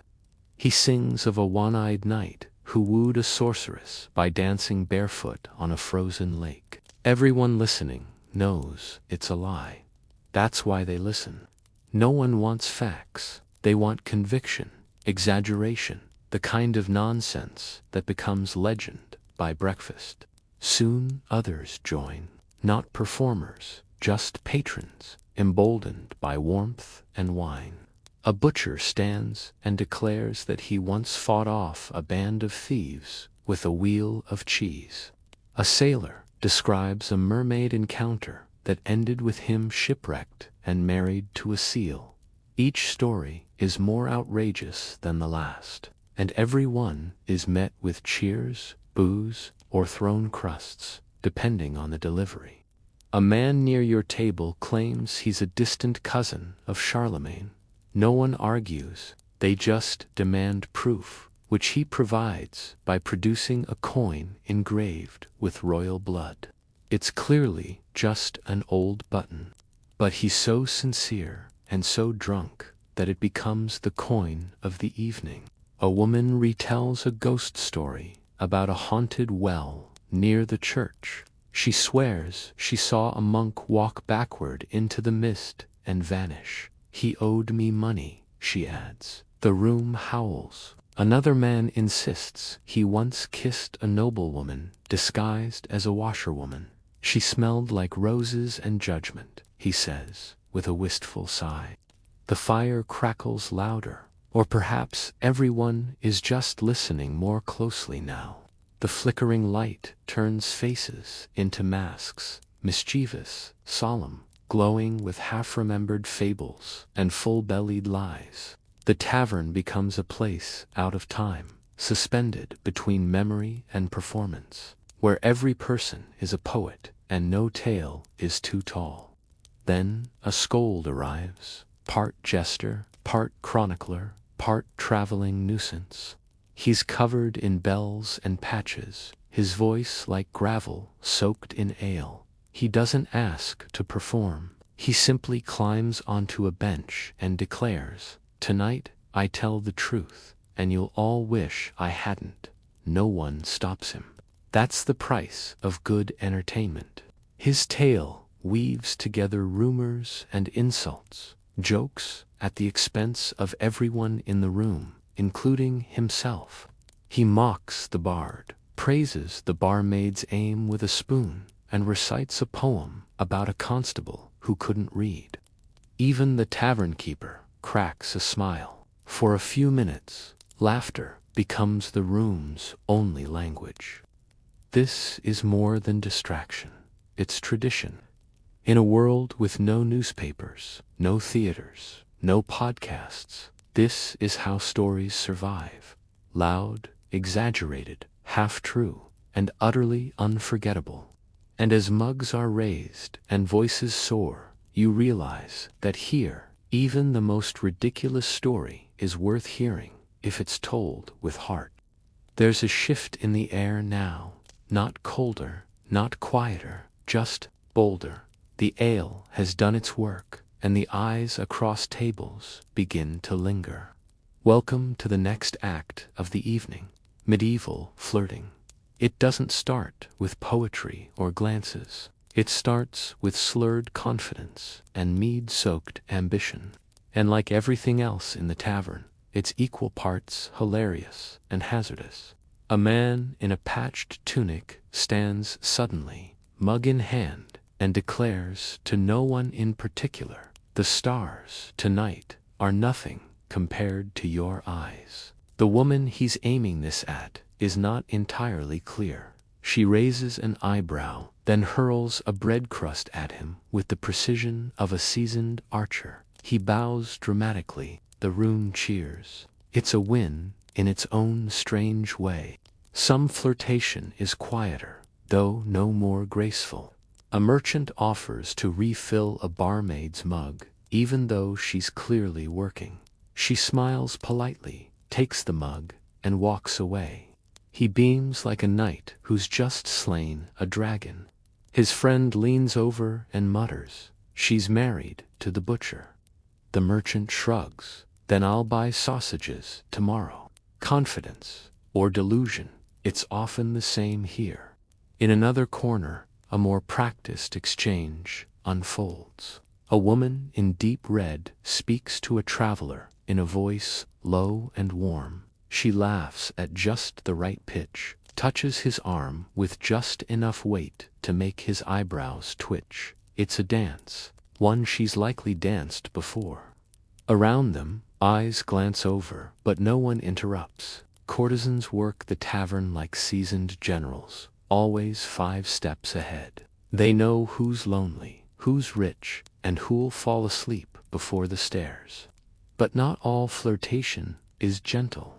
He sings of a one-eyed knight who wooed a sorceress by dancing barefoot on a frozen lake. Everyone listening knows it's a lie. That's why they listen. No one wants facts. They want conviction, exaggeration, the kind of nonsense that becomes legend by breakfast. Soon others join, not performers, just patrons, emboldened by warmth and wine. A butcher stands and declares that he once fought off a band of thieves with a wheel of cheese. A sailor describes a mermaid encounter that ended with him shipwrecked and married to a seal. Each story is more outrageous than the last, and every one is met with cheers, boos, or thrown crusts, depending on the delivery. A man near your table claims he's a distant cousin of Charlemagne. No one argues, they just demand proof, which he provides by producing a coin engraved with royal blood. It's clearly just an old button, but he's so sincere and so drunk that it becomes the coin of the evening. A woman retells a ghost story about a haunted well near the church. She swears she saw a monk walk backward into the mist and vanish. He owed me money, she adds. The room howls. Another man insists he once kissed a noblewoman disguised as a washerwoman. She smelled like roses and judgment, he says, with a wistful sigh. The fire crackles louder, or perhaps everyone is just listening more closely now. The flickering light turns faces into masks, mischievous, solemn, glowing with half-remembered fables and full-bellied lies. The tavern becomes a place out of time, suspended between memory and performance, where every person is a poet and no tale is too tall. Then a scold arrives, part jester, part chronicler, part traveling nuisance. He's covered in bells and patches, his voice like gravel soaked in ale. He doesn't ask to perform. He simply climbs onto a bench and declares, "Tonight I tell the truth, and you'll all wish I hadn't." No one stops him. That's the price of good entertainment. His tale weaves together rumors and insults, jokes at the expense of everyone in the room, including himself. He mocks the bard, praises the barmaid's aim with a spoon, and recites a poem about a constable who couldn't read. Even the tavern keeper cracks a smile. For a few minutes, laughter becomes the room's only language. This is more than distraction. It's tradition. In a world with no newspapers, no theaters, no podcasts, this is how stories survive. Loud, exaggerated, half-true, and utterly unforgettable. And as mugs are raised and voices soar, you realize that here, even the most ridiculous story is worth hearing if it's told with heart. There's a shift in the air now, not colder, not quieter, just bolder. The ale has done its work, and the eyes across tables begin to linger. Welcome to the next act of the evening, medieval flirting. It doesn't start with poetry or glances. It starts with slurred confidence and mead-soaked ambition. And like everything else in the tavern, it's equal parts hilarious and hazardous. A man in a patched tunic stands suddenly, mug in hand, and declares to no one in particular, "The stars tonight are nothing compared to your eyes." The woman he's aiming this at is not entirely clear. She raises an eyebrow, then hurls a bread crust at him with the precision of a seasoned archer. He bows dramatically. The room cheers. It's a win in its own strange way. Some flirtation is quieter, though no more graceful. A merchant offers to refill a barmaid's mug, even though she's clearly working. She smiles politely, takes the mug, and walks away. He beams like a knight who's just slain a dragon. His friend leans over and mutters, "She's married to the butcher." The merchant shrugs. "Then I'll buy sausages tomorrow." Confidence or delusion, it's often the same here. In another corner, a more practiced exchange unfolds. A woman in deep red speaks to a traveler in a voice low and warm. She laughs at just the right pitch, touches his arm with just enough weight to make his eyebrows twitch. It's a dance, one she's likely danced before. Around them, eyes glance over, but no one interrupts. Courtesans work the tavern like seasoned generals, always 5 steps ahead. They know who's lonely, who's rich, and who'll fall asleep before the stairs. But not all flirtation is gentle.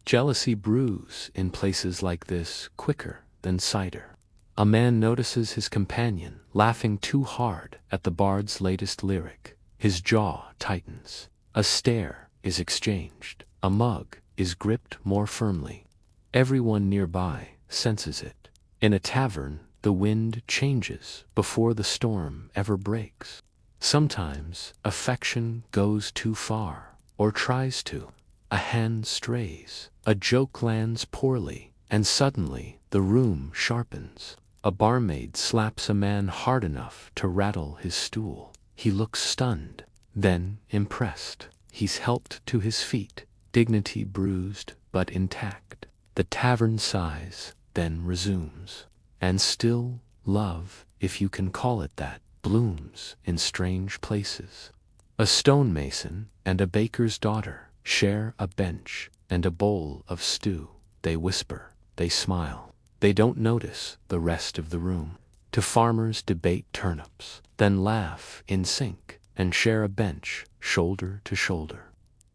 Jealousy brews in places like this quicker than cider. A man notices his companion laughing too hard at the bard's latest lyric. His jaw tightens. A stare is exchanged. A mug is gripped more firmly. Everyone nearby senses it. In a tavern, the wind changes before the storm ever breaks. Sometimes affection goes too far, or tries to. A hand strays, a joke lands poorly, and suddenly the room sharpens. A barmaid slaps a man hard enough to rattle his stool. He looks stunned, then impressed. He's helped to his feet, dignity bruised but intact. The tavern sighs, then resumes. And still, love, if you can call it that, blooms in strange places. A stonemason and a baker's daughter share a bench and a bowl of stew. They whisper, they smile. They don't notice the rest of the room. Two farmers debate turnips, then laugh in sync and share a bench shoulder to shoulder.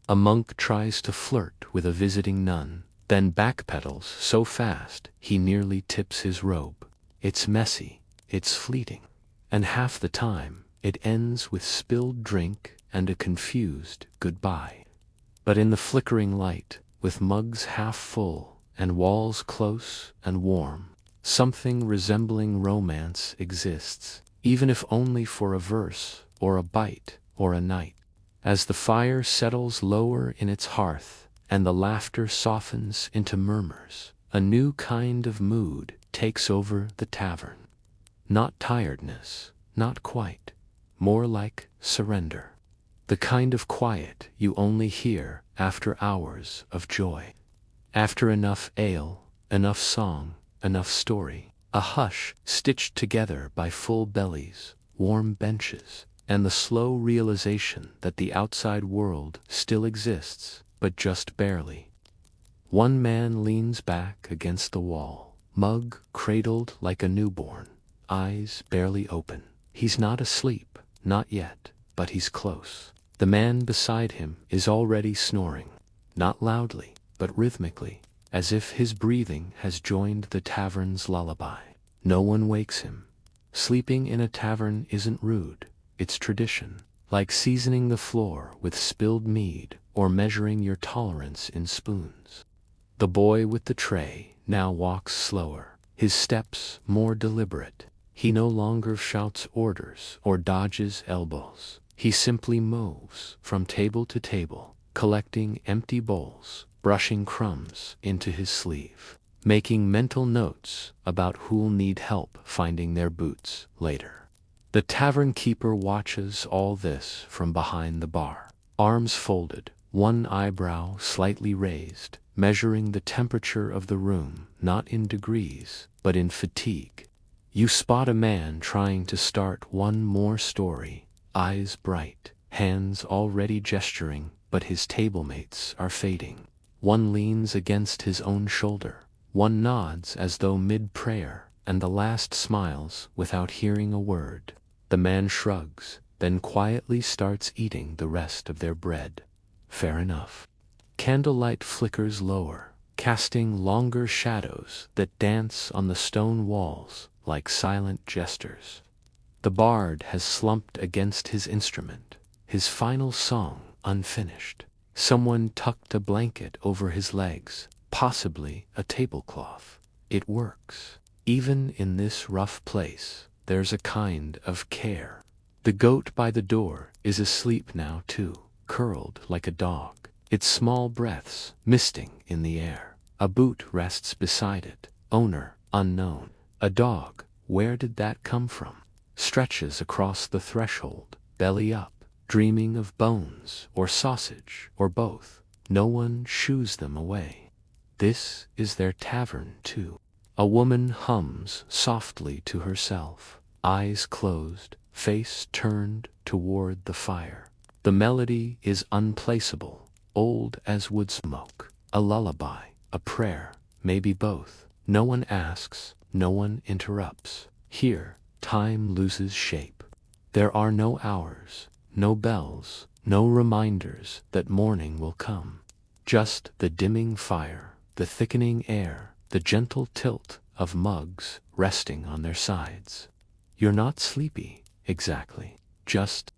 A monk tries to flirt with a visiting nun, then backpedals so fast he nearly tips his robe. It's messy, it's fleeting, and half the time it ends with spilled drink and a confused goodbye. But in the flickering light, with mugs half full and walls close and warm, something resembling romance exists, even if only for a verse or a bite or a night. As the fire settles lower in its hearth and the laughter softens into murmurs, a new kind of mood takes over the tavern. Not tiredness, not quite, more like surrender. The kind of quiet you only hear after hours of joy. After enough ale, enough song, enough story, a hush stitched together by full bellies, warm benches, and the slow realization that the outside world still exists, but just barely. One man leans back against the wall, mug cradled like a newborn, eyes barely open. He's not asleep, not yet, but he's close. The man beside him is already snoring, not loudly, but rhythmically, as if his breathing has joined the tavern's lullaby. No one wakes him. Sleeping in a tavern isn't rude, it's tradition, like seasoning the floor with spilled mead or measuring your tolerance in spoons. The boy with the tray now walks slower, his steps more deliberate. He no longer shouts orders or dodges elbows. He simply moves from table to table, collecting empty bowls, brushing crumbs into his sleeve, making mental notes about who'll need help finding their boots later. The tavern keeper watches all this from behind the bar, arms folded, one eyebrow slightly raised, measuring the temperature of the room not in degrees, but in fatigue. You spot a man trying to start one more story, eyes bright, hands already gesturing, but his tablemates are fading. One leans against his own shoulder, One nods as though mid-prayer, and the last smiles without hearing a word. The man shrugs, then quietly starts eating the rest of their bread. Fair enough. Candlelight flickers lower, casting longer shadows that dance on the stone walls like silent jesters. The bard has slumped against his instrument, his final song unfinished. Someone tucked a blanket over his legs, possibly a tablecloth. It works. Even in this rough place, there's a kind of care. The goat by the door is asleep now too, curled like a dog, its small breaths misting in the air. A boot rests beside it, owner unknown. A dog, where did that come from? Stretches across the threshold, belly up, dreaming of bones or sausage or both. No one shoos them away. This is their tavern too. A woman hums softly to herself, eyes closed, face turned toward the fire. The melody is unplaceable, old as woodsmoke, a lullaby, a prayer, maybe both. No one asks, no one interrupts. Here, time loses shape. There are no hours, no bells, no reminders that morning will come. Just the dimming fire, the thickening air, the gentle tilt of mugs resting on their sides. You're not sleepy, exactly, just.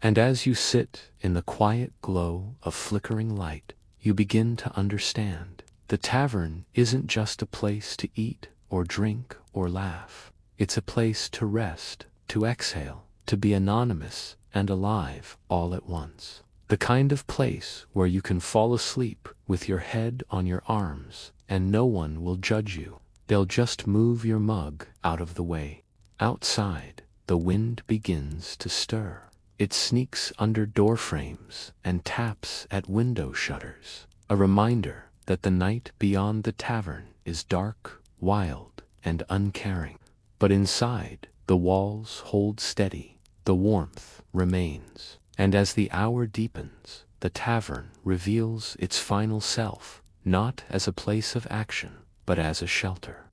And as you sit in the quiet glow of flickering light, you begin to understand. The tavern isn't just a place to eat or drink or laugh. It's a place to rest, to exhale, to be anonymous and alive all at once. The kind of place where you can fall asleep with your head on your arms and no one will judge you. They'll just move your mug out of the way. Outside, the wind begins to stir. It sneaks under door frames and taps at window shutters, a reminder that the night beyond the tavern is dark, wild, and uncaring. But inside, the walls hold steady, the warmth remains, and as the hour deepens, the tavern reveals its final self, not as a place of action, but as a shelter.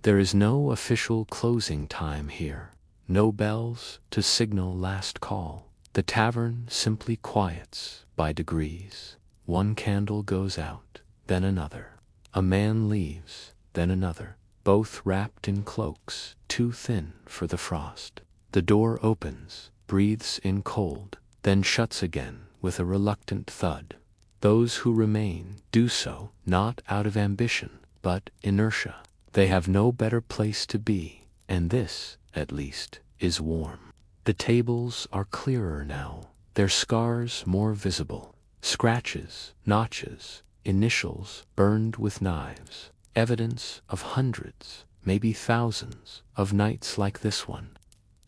There is no official closing time here, no bells to signal last call. The tavern simply quiets by degrees. One candle goes out, then another. A man leaves, then another, both wrapped in cloaks too thin for the frost. The door opens, breathes in cold, then shuts again with a reluctant thud. Those who remain do so not out of ambition, but inertia. They have no better place to be, and this, at least, is warm. The tables are clearer now, their scars more visible. Scratches, notches, initials burned with knives, evidence of hundreds, maybe thousands, of nights like this one.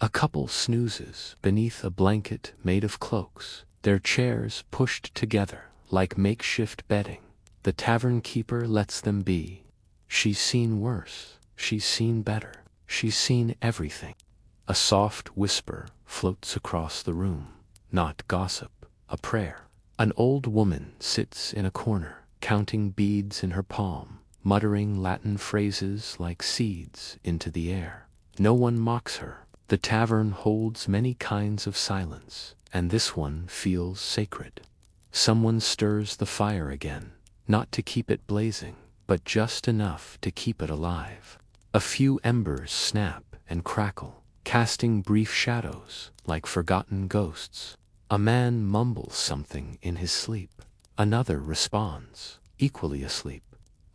A couple snoozes beneath a blanket made of cloaks, their chairs pushed together like makeshift bedding. The tavern keeper lets them be. She's seen worse, she's seen better, she's seen everything. A soft whisper floats across the room, not gossip, a prayer. An old woman sits in a corner, counting beads in her palm, muttering Latin phrases like seeds into the air. No one mocks her. The tavern holds many kinds of silence, and this one feels sacred. Someone stirs the fire again, not to keep it blazing, but just enough to keep it alive. A few embers snap and crackle, casting brief shadows like forgotten ghosts. A man mumbles something in his sleep. Another responds, equally asleep.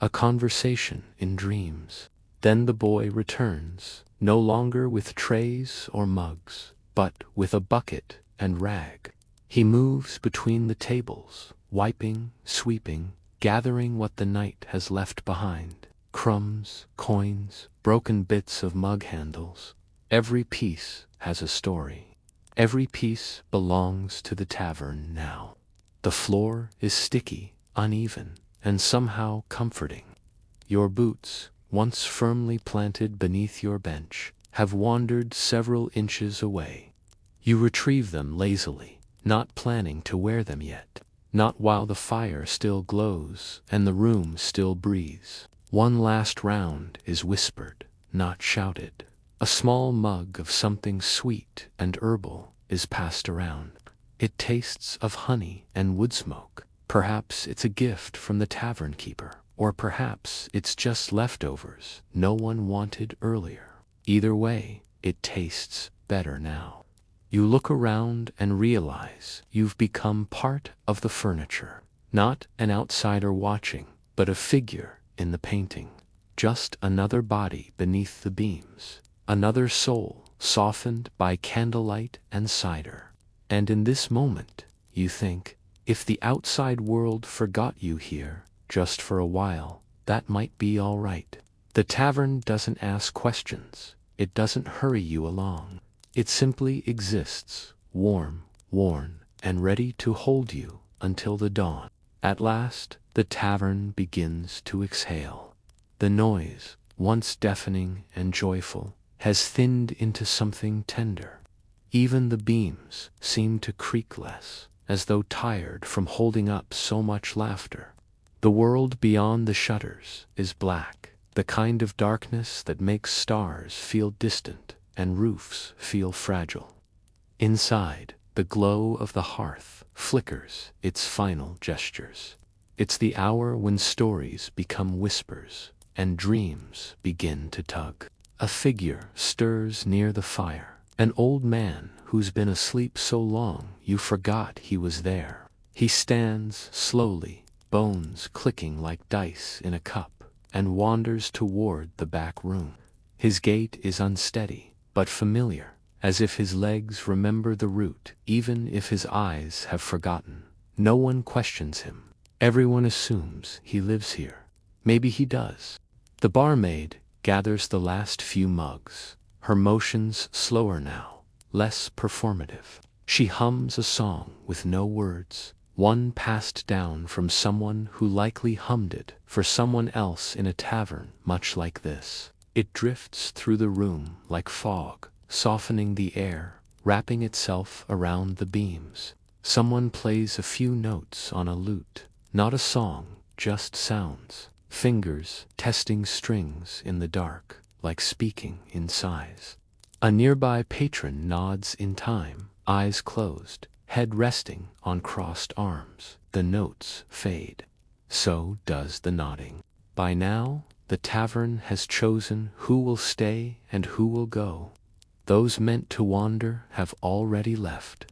A conversation in dreams. Then the boy returns, no longer with trays or mugs, but with a bucket and rag. He moves between the tables, wiping, sweeping, gathering what the night has left behind. Crumbs, coins, broken bits of mug handles. Every piece has a story. Every piece belongs to the tavern now. The floor is sticky, uneven, and somehow comforting. Your boots, once firmly planted beneath your bench, have wandered several inches away. You retrieve them lazily, not planning to wear them yet, not while the fire still glows and the room still breathes. One last round is whispered, not shouted. A small mug of something sweet and herbal is passed around. It tastes of honey and woodsmoke. Perhaps it's a gift from the tavern keeper, or perhaps it's just leftovers no one wanted earlier. Either way, it tastes better now. You look around and realize you've become part of the furniture. Not an outsider watching, but a figure in the painting. Just another body beneath the beams. Another soul softened by candlelight and cider. And in this moment, you think, if the outside world forgot you here, just for a while, that might be all right. The tavern doesn't ask questions. It doesn't hurry you along. It simply exists, warm, worn, and ready to hold you until the dawn. At last, the tavern begins to exhale. The noise, once deafening and joyful, has thinned into something tender. Even the beams seem to creak less, as though tired from holding up so much laughter. The world beyond the shutters is black, the kind of darkness that makes stars feel distant and roofs feel fragile. Inside, the glow of the hearth flickers its final gestures. It's the hour when stories become whispers and dreams begin to tug. A figure stirs near the fire, an old man who's been asleep so long you forgot he was there. He stands slowly, bones clicking like dice in a cup, and wanders toward the back room. His gait is unsteady, but familiar, as if his legs remember the route even if his eyes have forgotten. No one questions him. Everyone assumes he lives here. Maybe he does. The barmaid gathers the last few mugs, her motions slower now, less performative. She hums a song with no words, one passed down from someone who likely hummed it for someone else in a tavern much like this. It drifts through the room like fog, softening the air, wrapping itself around the beams. Someone plays a few notes on a lute, not a song, just sounds. Fingers testing strings in the dark, like speaking in sighs. A nearby patron nods in time, eyes closed, head resting on crossed arms. The notes fade. So does the nodding. By now, the tavern has chosen who will stay and who will go. Those meant to wander have already left.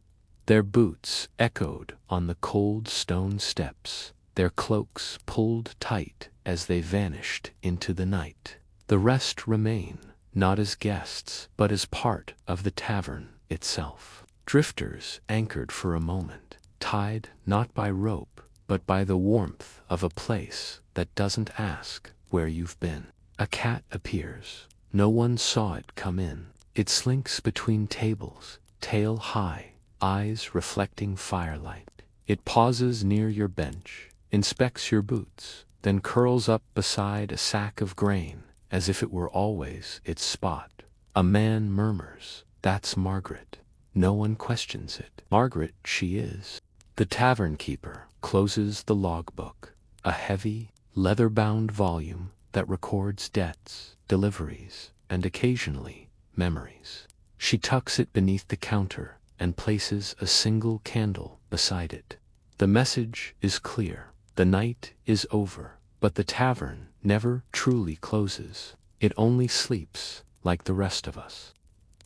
Their boots echoed on the cold stone steps, their cloaks pulled tight as they vanished into the night. The rest remain, not as guests, but as part of the tavern itself. Drifters anchored for a moment, tied not by rope, but by the warmth of a place that doesn't ask where you've been. A cat appears. No one saw it come in. It slinks between tables, tail high, eyes reflecting firelight. It pauses near your bench, inspects your boots, then curls up beside a sack of grain, as if it were always its spot. A man murmurs, "That's Margaret." No one questions it. Margaret she is. The tavern keeper closes the logbook, a heavy, leather-bound volume that records debts, deliveries, and occasionally memories. She tucks it beneath the counter and places a single candle beside it. The message is clear. The night is over, but the tavern never truly closes. It only sleeps like the rest of us.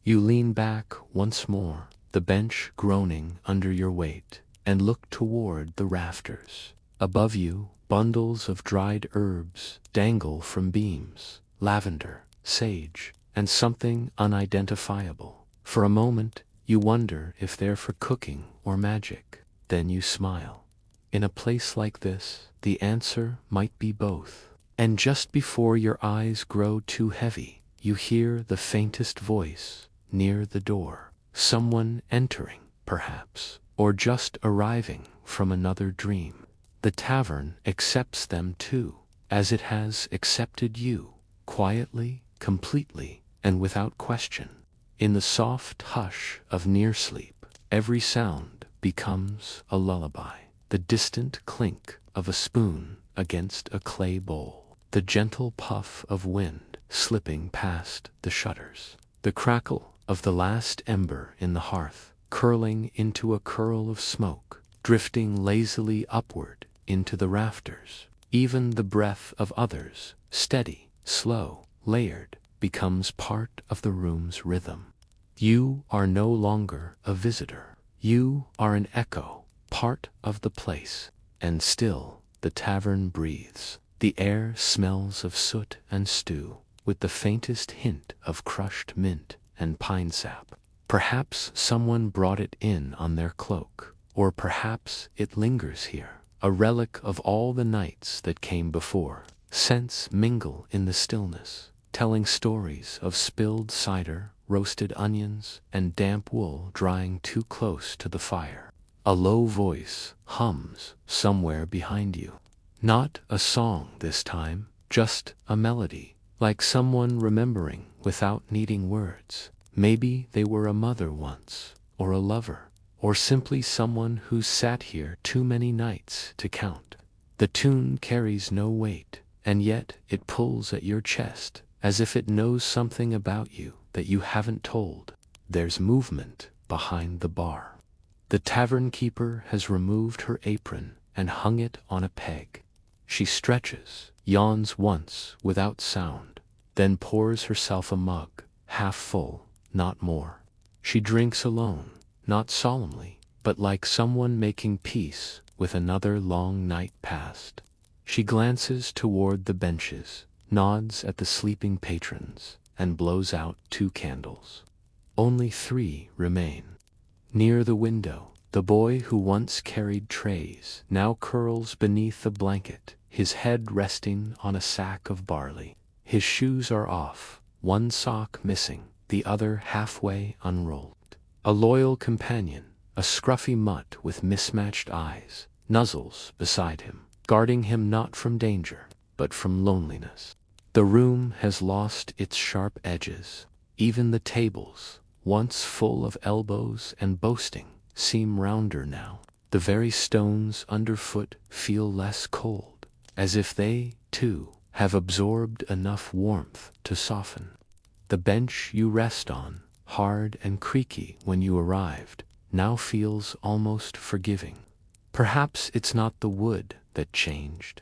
You lean back once more, the bench groaning under your weight, and look toward the rafters. Above you, bundles of dried herbs dangle from beams, lavender, sage, and something unidentifiable. For a moment, you wonder if they're for cooking or magic. Then you smile. In a place like this, the answer might be both. And just before your eyes grow too heavy, you hear the faintest voice near the door. Someone entering, perhaps, or just arriving from another dream. The tavern accepts them too, as it has accepted you, quietly, completely, and without question. In the soft hush of near sleep, every sound becomes a lullaby. The distant clink of a spoon against a clay bowl, the gentle puff of wind slipping past the shutters, the crackle of the last ember in the hearth, curling into a curl of smoke, drifting lazily upward into the rafters. Even the breath of others, steady, slow, layered, becomes part of the room's rhythm. You are no longer a visitor. You are an echo, part of the place, and still the tavern breathes. The air smells of soot and stew, with the faintest hint of crushed mint and pine sap. Perhaps someone brought it in on their cloak, or perhaps it lingers here, a relic of all the nights that came before. Scents mingle in the stillness, telling stories of spilled cider, roasted onions, and damp wool drying too close to the fire. A low voice hums somewhere behind you. Not a song this time, just a melody, like someone remembering without needing words. Maybe they were a mother once, or a lover, or simply someone who's sat here too many nights to count. The tune carries no weight, and yet it pulls at your chest, as if it knows something about you that you haven't told. There's movement behind the bar. The tavern keeper has removed her apron and hung it on a peg. She stretches, yawns once without sound, then pours herself a mug, half full, not more. She drinks alone, not solemnly, but like someone making peace with another long night past. She glances toward the benches, nods at the sleeping patrons, and blows out 2 candles. Only 3 remain. Near the window, the boy who once carried trays now curls beneath a blanket, his head resting on a sack of barley. His shoes are off, one sock missing, the other halfway unrolled. A loyal companion, a scruffy mutt with mismatched eyes, nuzzles beside him, guarding him not from danger, but from loneliness. The room has lost its sharp edges. Even the tables, once full of elbows and boasting, seem rounder now. The very stones underfoot feel less cold, as if they, too, have absorbed enough warmth to soften. The bench you rest on, hard and creaky when you arrived, now feels almost forgiving. Perhaps it's not the wood that changed.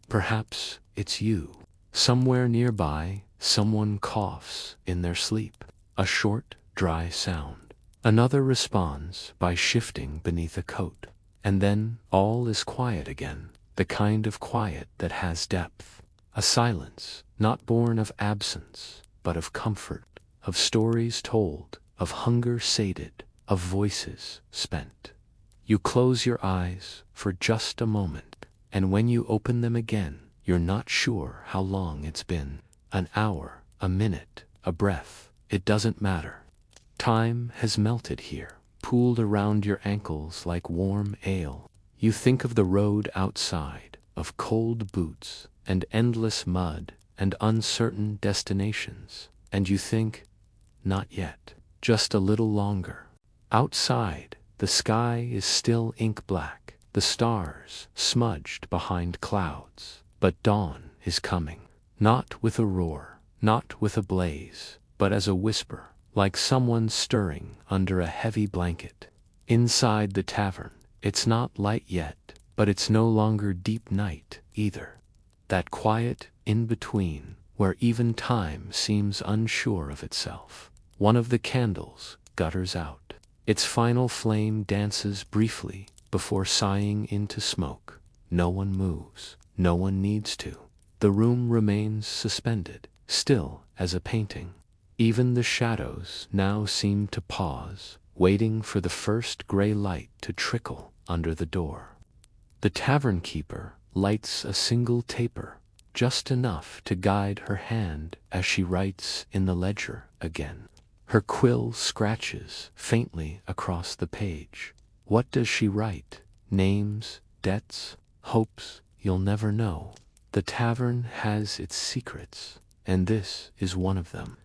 Perhaps it's you. Somewhere nearby, someone coughs in their sleep, a short, dry sound. Another responds by shifting beneath a coat. And then all is quiet again, the kind of quiet that has depth. A silence, not born of absence, but of comfort, of stories told, of hunger sated, of voices spent. You close your eyes for just a moment, and when you open them again, you're not sure how long it's been. An hour, a minute, a breath, it doesn't matter. Time has melted here, pooled around your ankles like warm ale. You think of the road outside, of cold boots, and endless mud, and uncertain destinations, and you think, not yet, just a little longer. Outside, the sky is still ink black, the stars smudged behind clouds, but dawn is coming, not with a roar, not with a blaze, but as a whisper, like someone stirring under a heavy blanket. Inside the tavern, it's not light yet, but it's no longer deep night either. That quiet in-between, where even time seems unsure of itself. One of the candles gutters out. Its final flame dances briefly before sighing into smoke. No one moves. No one needs to. The room remains suspended, still as a painting. Even the shadows now seem to pause, waiting for the first gray light to trickle under the door. The tavern keeper lights a single taper, just enough to guide her hand as she writes in the ledger again. Her quill scratches faintly across the page. What does she write? Names, debts, hopes you'll never know. The tavern has its secrets, and this is one of them.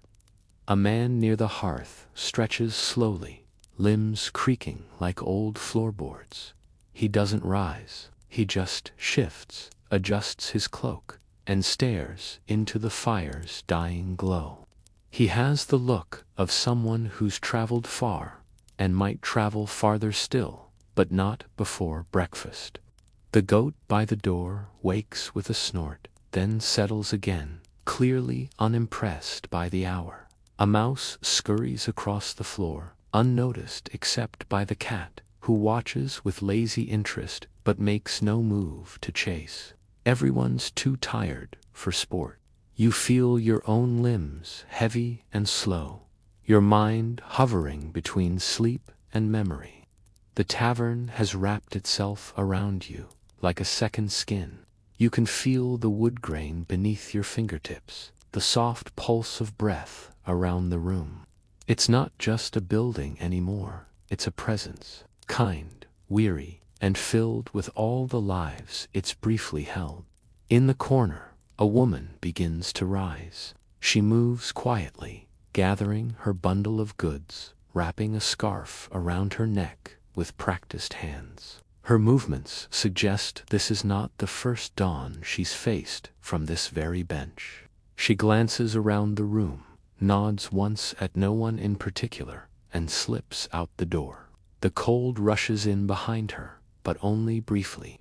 A man near the hearth stretches slowly, limbs creaking like old floorboards. He doesn't rise, he just shifts, adjusts his cloak, and stares into the fire's dying glow. He has the look of someone who's traveled far, and might travel farther still, but not before breakfast. The goat by the door wakes with a snort, then settles again, clearly unimpressed by the hour. A mouse scurries across the floor, unnoticed except by the cat, who watches with lazy interest but makes no move to chase. Everyone's too tired for sport. You feel your own limbs heavy and slow, your mind hovering between sleep and memory. The tavern has wrapped itself around you, like a second skin. You can feel the wood grain beneath your fingertips, the soft pulse of breath around the room. It's not just a building anymore, it's a presence, kind, weary, and filled with all the lives it's briefly held. In the corner, a woman begins to rise. She moves quietly, gathering her bundle of goods, wrapping a scarf around her neck with practiced hands. Her movements suggest this is not the first dawn she's faced from this very bench. She glances around the room, nods once at no one in particular, and slips out the door. The cold rushes in behind her, but only briefly.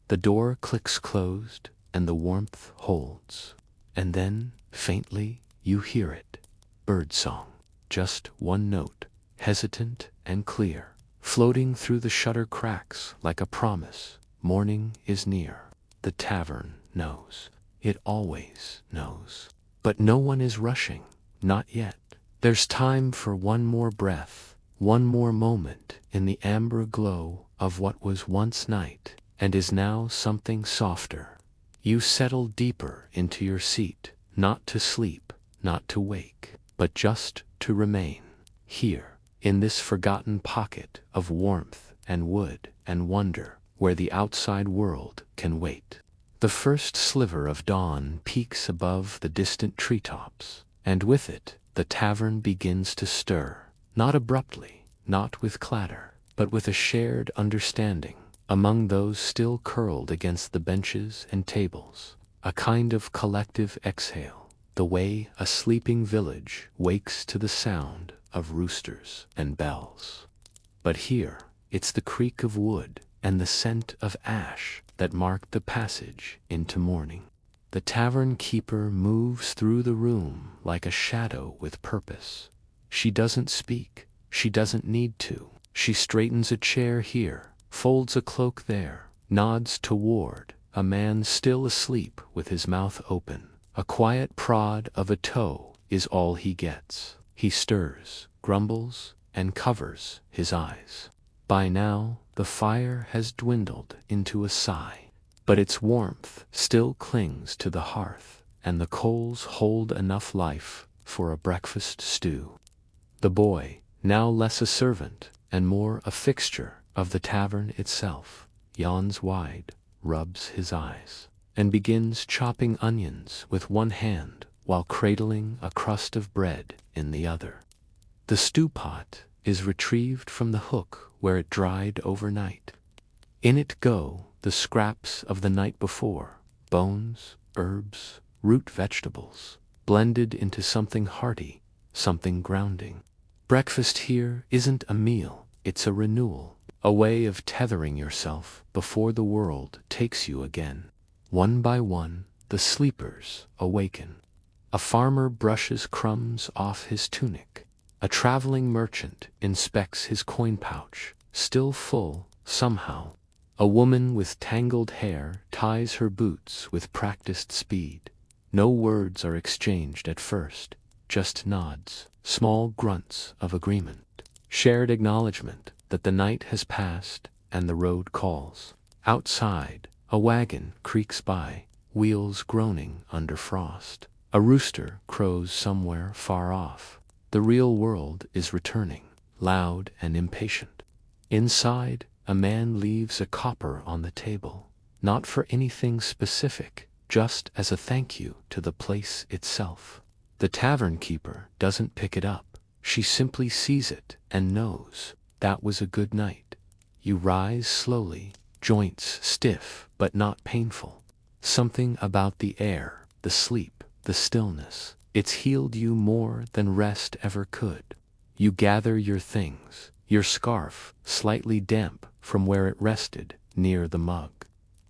The door clicks closed, and the warmth holds. And then, faintly, you hear it. Birdsong. Just one note, hesitant and clear, floating through the shutter cracks like a promise. Morning is near. The tavern knows. It always knows. But no one is rushing. Not yet. There's time for one more breath, one more moment in the amber glow of what was once night and is now something softer. You settle deeper into your seat, not to sleep, not to wake, but just to remain. Here, in this forgotten pocket of warmth and wood and wonder, where the outside world can wait. The first sliver of dawn peaks above the distant treetops, and with it, the tavern begins to stir, not abruptly, not with clatter, but with a shared understanding among those still curled against the benches and tables, a kind of collective exhale, the way a sleeping village wakes to the sound of roosters and bells. But here, it's the creak of wood and the scent of ash that mark the passage into morning. The tavern keeper moves through the room like a shadow with purpose. She doesn't speak. She doesn't need to. She straightens a chair here, folds a cloak there, nods toward a man still asleep with his mouth open. A quiet prod of a toe is all he gets. He stirs, grumbles, and covers his eyes. By now, the fire has dwindled into a sigh, but its warmth still clings to the hearth, and the coals hold enough life for a breakfast stew. The boy, now less a servant and more a fixture of the tavern itself, yawns wide, rubs his eyes, and begins chopping onions with one hand while cradling a crust of bread in the other. The stew pot is retrieved from the hook where it dried overnight. In it go the scraps of the night before, bones, herbs, root vegetables, blended into something hearty, something grounding. Breakfast here isn't a meal, it's a renewal, a way of tethering yourself before the world takes you again. One by one, the sleepers awaken. A farmer brushes crumbs off his tunic. A traveling merchant inspects his coin pouch, still full, somehow. A woman with tangled hair ties her boots with practiced speed. No words are exchanged at first, just nods, small grunts of agreement, shared acknowledgement that the night has passed and the road calls. Outside, a wagon creaks by, wheels groaning under frost. A rooster crows somewhere far off. The real world is returning, loud and impatient. Inside, a man leaves a copper on the table, not for anything specific, just as a thank you to the place itself. The tavern keeper doesn't pick it up. She simply sees it and knows that was a good night. You rise slowly, joints stiff but not painful. Something about the air, the sleep, the stillness. It's healed you more than rest ever could. You gather your things, your scarf, slightly damp from where it rested, near the mug.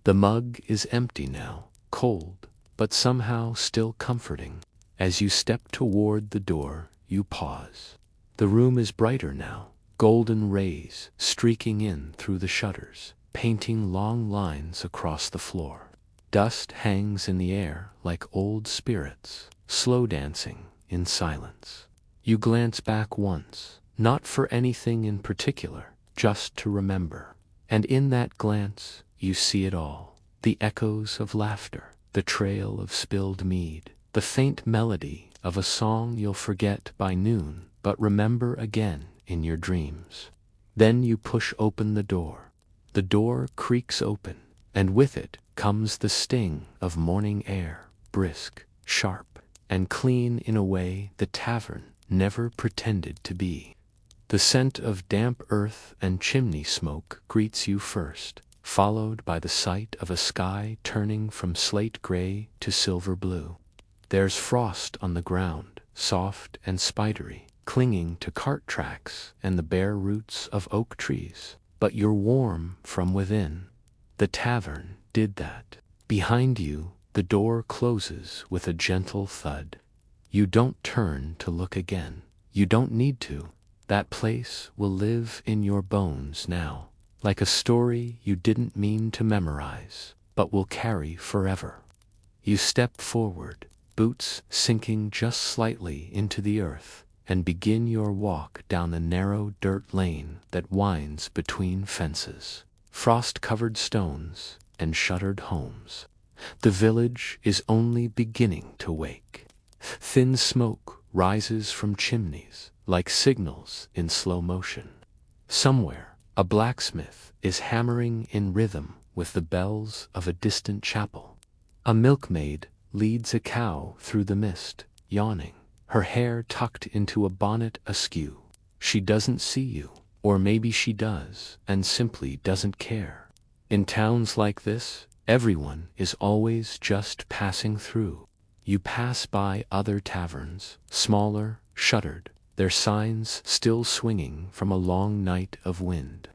The mug is empty now, cold, but somehow still comforting. As you step toward the door, you pause. The room is brighter now, golden rays streaking in through the shutters, painting long lines across the floor. Dust hangs in the air like old spirits, slow dancing in silence. You glance back once, not for anything in particular, just to remember. And in that glance, you see it all. The echoes of laughter, the trail of spilled mead, the faint melody of a song you'll forget by noon, but remember again in your dreams. Then you push open the door. The door creaks open, and with it comes the sting of morning air, brisk, sharp, and clean in a way the tavern never pretended to be. The scent of damp earth and chimney smoke greets you first, followed by the sight of a sky turning from slate gray to silver blue. There's frost on the ground, soft and spidery, clinging to cart tracks and the bare roots of oak trees, but you're warm from within. The tavern did that. Behind you, the door closes with a gentle thud. You don't turn to look again. You don't need to. That place will live in your bones now, like a story you didn't mean to memorize, but will carry forever. You step forward, boots sinking just slightly into the earth, and begin your walk down the narrow dirt lane that winds between fences, frost-covered stones, and shuttered homes. The village is only beginning to wake. Thin smoke rises from chimneys, like signals in slow motion. Somewhere, a blacksmith is hammering in rhythm with the bells of a distant chapel. A milkmaid leads a cow through the mist, yawning, her hair tucked into a bonnet askew. She doesn't see you, or maybe she does, and simply doesn't care. In towns like this, everyone is always just passing through. You pass by other taverns, smaller, shuttered, their signs still swinging from a long night of wind.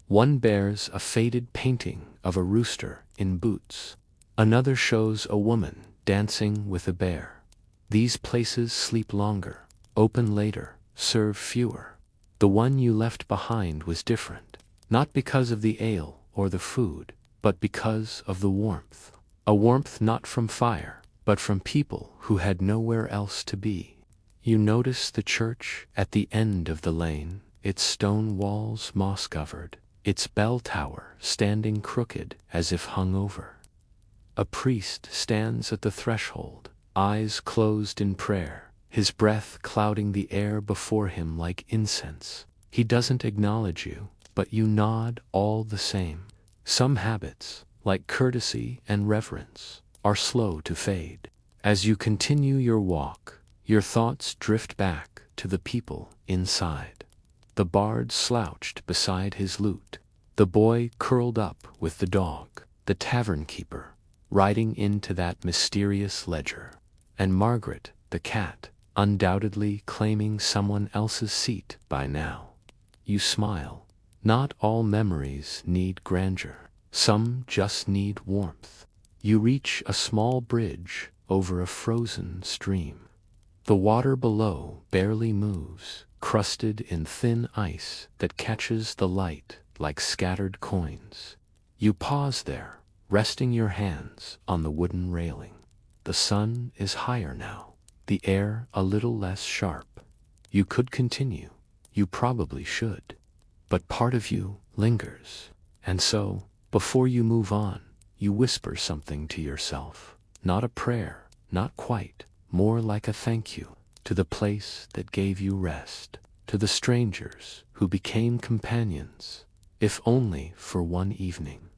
One bears a faded painting of a rooster in boots. Another shows a woman dancing with a bear. These places sleep longer, open later, serve fewer. The one you left behind was different, not because of the ale or the food, but because of the warmth. A warmth not from fire, but from people who had nowhere else to be. You notice the church at the end of the lane, its stone walls moss-covered, its bell tower standing crooked as if hung over. A priest stands at the threshold, eyes closed in prayer, his breath clouding the air before him like incense. He doesn't acknowledge you, but you nod all the same. Some habits, like courtesy and reverence, are slow to fade. As you continue your walk, your thoughts drift back to the people inside. The bard slouched beside his lute, the boy curled up with the dog, the tavern keeper, riding into that mysterious ledger, and Margaret, the cat, undoubtedly claiming someone else's seat by now. You smile. Not all memories need grandeur. Some just need warmth. You reach a small bridge over a frozen stream. The water below barely moves, crusted in thin ice that catches the light like scattered coins. You pause there, resting your hands on the wooden railing. The sun is higher now, the air a little less sharp. You could continue, you probably should, but part of you lingers. And so, before you move on, you whisper something to yourself. Not a prayer, not quite, more like a thank you to the place that gave you rest, to the strangers who became companions, if only for one evening,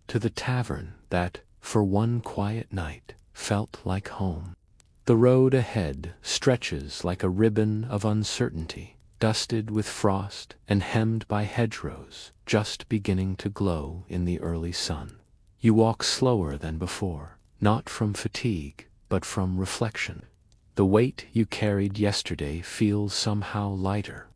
to the tavern that, for one quiet night, felt like home. The road ahead stretches like a ribbon of uncertainty, dusted with frost and hemmed by hedgerows just beginning to glow in the early sun. You walk slower than before, not from fatigue, but from reflection. The weight you carried yesterday feels somehow lighter.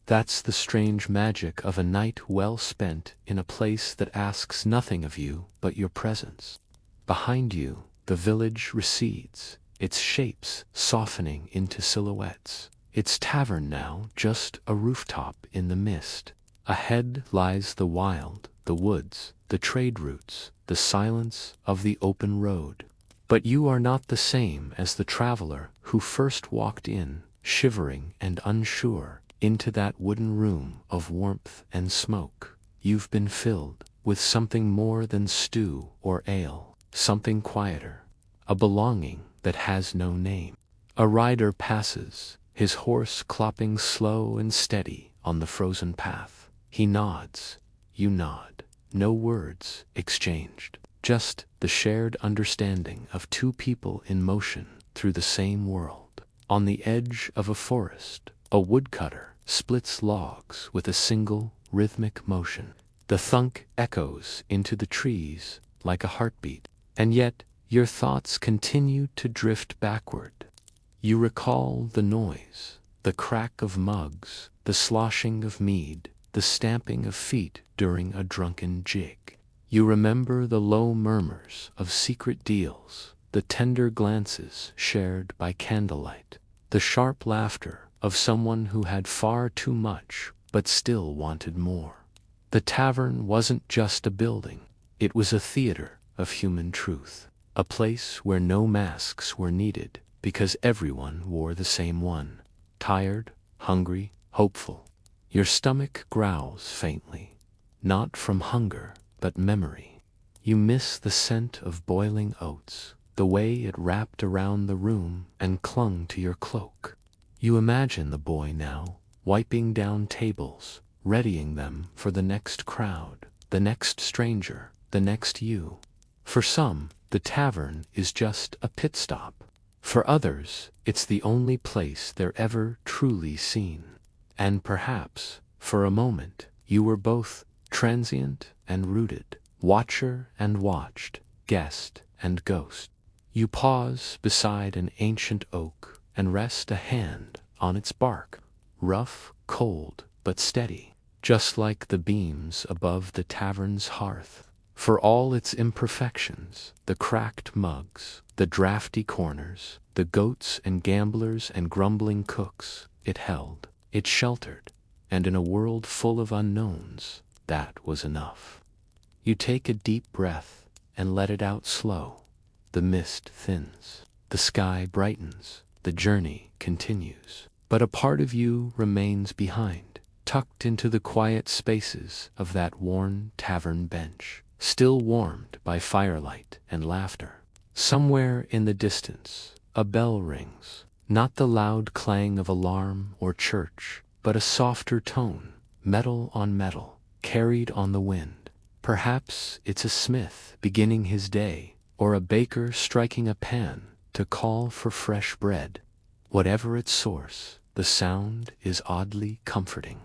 That's the strange magic of a night well spent in a place that asks nothing of you but your presence. Behind you, the village recedes, its shapes softening into silhouettes. Its tavern now just a rooftop in the mist. Ahead lies the wild, the woods, the trade routes, the silence of the open road. But you are not the same as the traveler who first walked in, shivering and unsure, into that wooden room of warmth and smoke. You've been filled with something more than stew or ale, something quieter, a belonging that has no name. A rider passes, his horse clopping slow and steady on the frozen path. He nods, you nod, no words exchanged, just the shared understanding of two people in motion through the same world. On the edge of a forest, a woodcutter splits logs with a single rhythmic motion. The thunk echoes into the trees like a heartbeat, and yet your thoughts continue to drift backward. You recall the noise, the crack of mugs, the sloshing of mead, the stamping of feet during a drunken jig. You remember the low murmurs of secret deals, the tender glances shared by candlelight, the sharp laughter of someone who had far too much but still wanted more. The tavern wasn't just a building, it was a theater of human truth, a place where no masks were needed because everyone wore the same one. Tired, hungry, hopeful. Your stomach growls faintly, not from hunger, but memory. You miss the scent of boiling oats, the way it wrapped around the room and clung to your cloak. You imagine the boy now, wiping down tables, readying them for the next crowd, the next stranger, the next you. For some, the tavern is just a pit stop. For others, it's the only place they're ever truly seen. And perhaps, for a moment, you were both transient and rooted, watcher and watched, guest and ghost. You pause beside an ancient oak and rest a hand on its bark, rough, cold, but steady, just like the beams above the tavern's hearth. For all its imperfections, the cracked mugs, the drafty corners, the goats and gamblers and grumbling cooks, it held, it sheltered, and in a world full of unknowns, that was enough. You take a deep breath and let it out slow. The mist thins, the sky brightens, the journey continues. But a part of you remains behind, tucked into the quiet spaces of that worn tavern bench, still warmed by firelight and laughter. Somewhere in the distance, a bell rings, not the loud clang of alarm or church, but a softer tone, metal on metal, carried on the wind. Perhaps it's a smith beginning his day, or a baker striking a pan to call for fresh bread. Whatever its source, the sound is oddly comforting.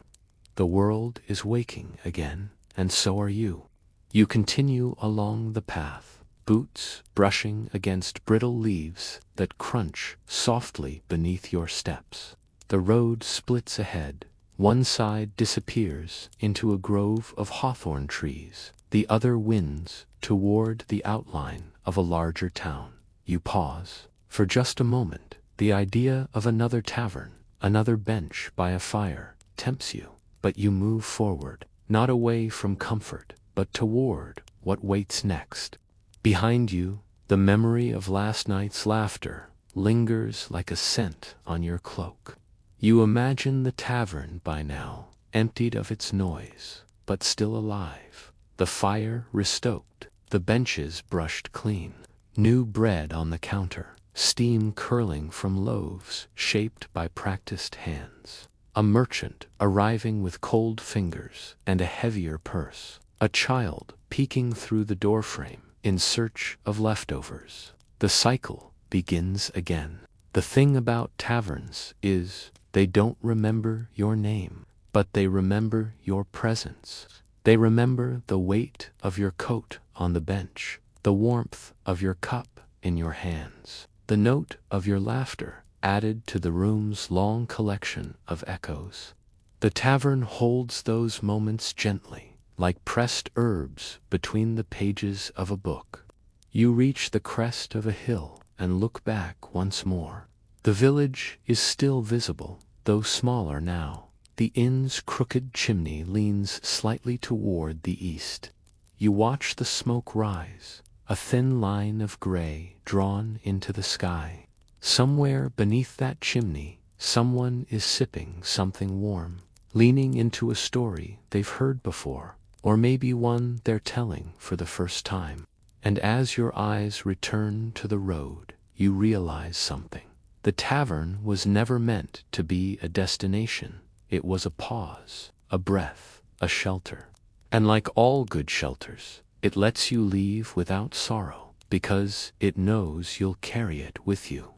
The world is waking again, and so are you. You continue along the path, boots brushing against brittle leaves that crunch softly beneath your steps. The road splits ahead. One side disappears into a grove of hawthorn trees. The other winds toward the outline of a larger town. You pause. For just a moment, the idea of another tavern, another bench by a fire, tempts you. But you move forward, not away from comfort, but toward what waits next. Behind you, the memory of last night's laughter lingers like a scent on your cloak. You imagine the tavern by now, emptied of its noise, but still alive. The fire restoked, the benches brushed clean, new bread on the counter, steam curling from loaves shaped by practiced hands. A merchant arriving with cold fingers and a heavier purse. A child peeking through the doorframe in search of leftovers. The cycle begins again. The thing about taverns is they don't remember your name, but they remember your presence. They remember the weight of your coat on the bench, the warmth of your cup in your hands, the note of your laughter added to the room's long collection of echoes. The tavern holds those moments gently, like pressed herbs between the pages of a book. You reach the crest of a hill and look back once more. The village is still visible, though smaller now. The inn's crooked chimney leans slightly toward the east. You watch the smoke rise, a thin line of gray drawn into the sky. Somewhere beneath that chimney, someone is sipping something warm, leaning into a story they've heard before, or maybe one they're telling for the first time. And as your eyes return to the road, you realize something. The tavern was never meant to be a destination. It was a pause, a breath, a shelter. And like all good shelters, it lets you leave without sorrow, because it knows you'll carry it with you.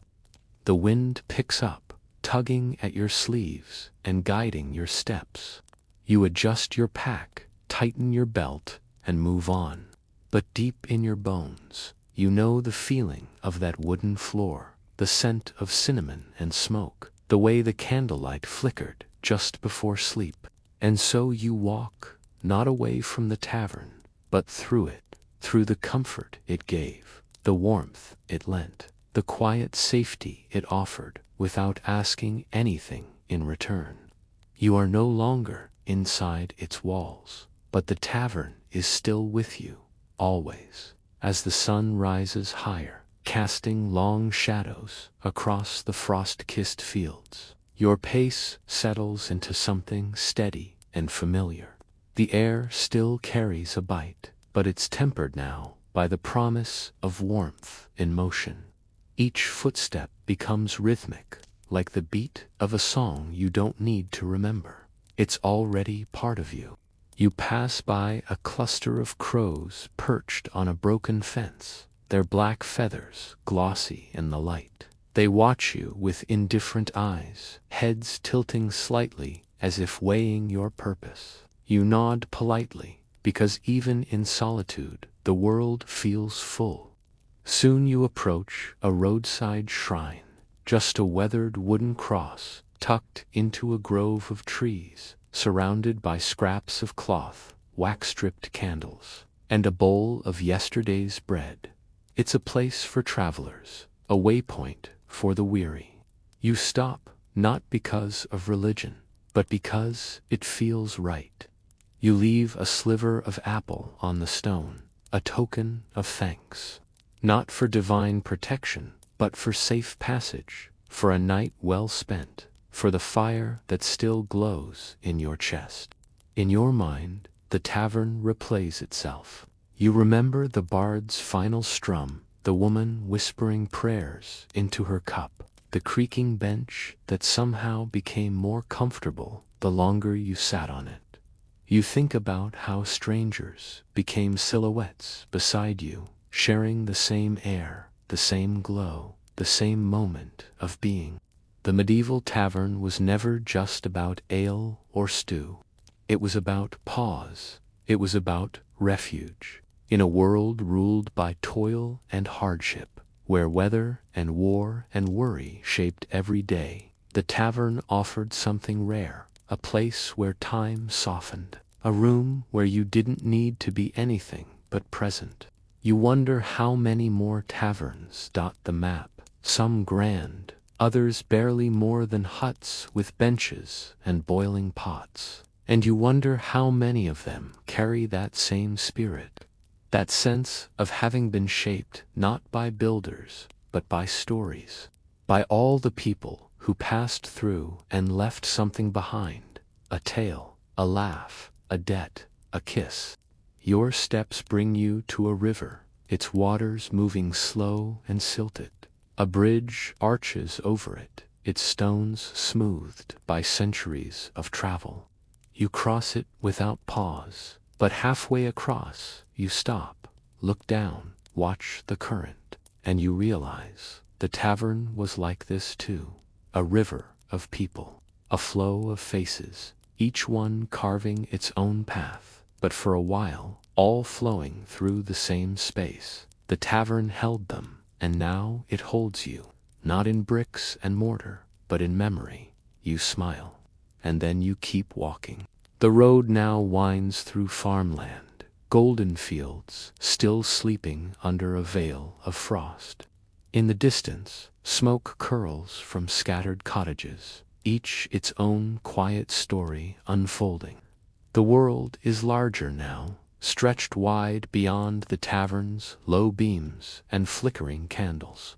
The wind picks up, tugging at your sleeves and guiding your steps. You adjust your pack, tighten your belt, and move on. But deep in your bones, you know the feeling of that wooden floor, the scent of cinnamon and smoke, the way the candlelight flickered just before sleep. And so you walk, not away from the tavern, but through it, through the comfort it gave, the warmth it lent, the quiet safety it offered, without asking anything in return. You are no longer inside its walls, but the tavern is still with you, always, as the sun rises higher, casting long shadows across the frost-kissed fields. Your pace settles into something steady and familiar. The air still carries a bite, but it's tempered now by the promise of warmth in motion. Each footstep becomes rhythmic, like the beat of a song you don't need to remember. It's already part of you. You pass by a cluster of crows perched on a broken fence, their black feathers glossy in the light. They watch you with indifferent eyes, heads tilting slightly as if weighing your purpose. You nod politely, because even in solitude, the world feels full. Soon you approach a roadside shrine, just a weathered wooden cross tucked into a grove of trees, surrounded by scraps of cloth, wax-stripped candles, and a bowl of yesterday's bread. It's a place for travelers, a waypoint for the weary. You stop, not because of religion, but because it feels right. You leave a sliver of apple on the stone, a token of thanks. Not for divine protection, but for safe passage, for a night well spent, for the fire that still glows in your chest. In your mind, the tavern replays itself. You remember the bard's final strum, the woman whispering prayers into her cup, the creaking bench that somehow became more comfortable the longer you sat on it. You think about how strangers became silhouettes beside you, sharing the same air, the same glow, the same moment of being. The medieval tavern was never just about ale or stew. It was about pause. It was about refuge. In a world ruled by toil and hardship, where weather and war and worry shaped every day, the tavern offered something rare, a place where time softened, a room where you didn't need to be anything but present. You wonder how many more taverns dot the map, some grand, others barely more than huts with benches and boiling pots. And you wonder how many of them carry that same spirit, that sense of having been shaped not by builders, but by stories, by all the people who passed through and left something behind, a tale, a laugh, a debt, a kiss. Your steps bring you to a river, its waters moving slow and silted. A bridge arches over it, its stones smoothed by centuries of travel. You cross it without pause, but halfway across, you stop, look down, watch the current, and you realize the tavern was like this too. A river of people, a flow of faces, each one carving its own path. But for a while, all flowing through the same space. The tavern held them, and now it holds you, not in bricks and mortar, but in memory. You smile, and then you keep walking. The road now winds through farmland, golden fields still sleeping under a veil of frost. In the distance, smoke curls from scattered cottages, each its own quiet story unfolding. The world is larger now, stretched wide beyond the tavern's low beams and flickering candles.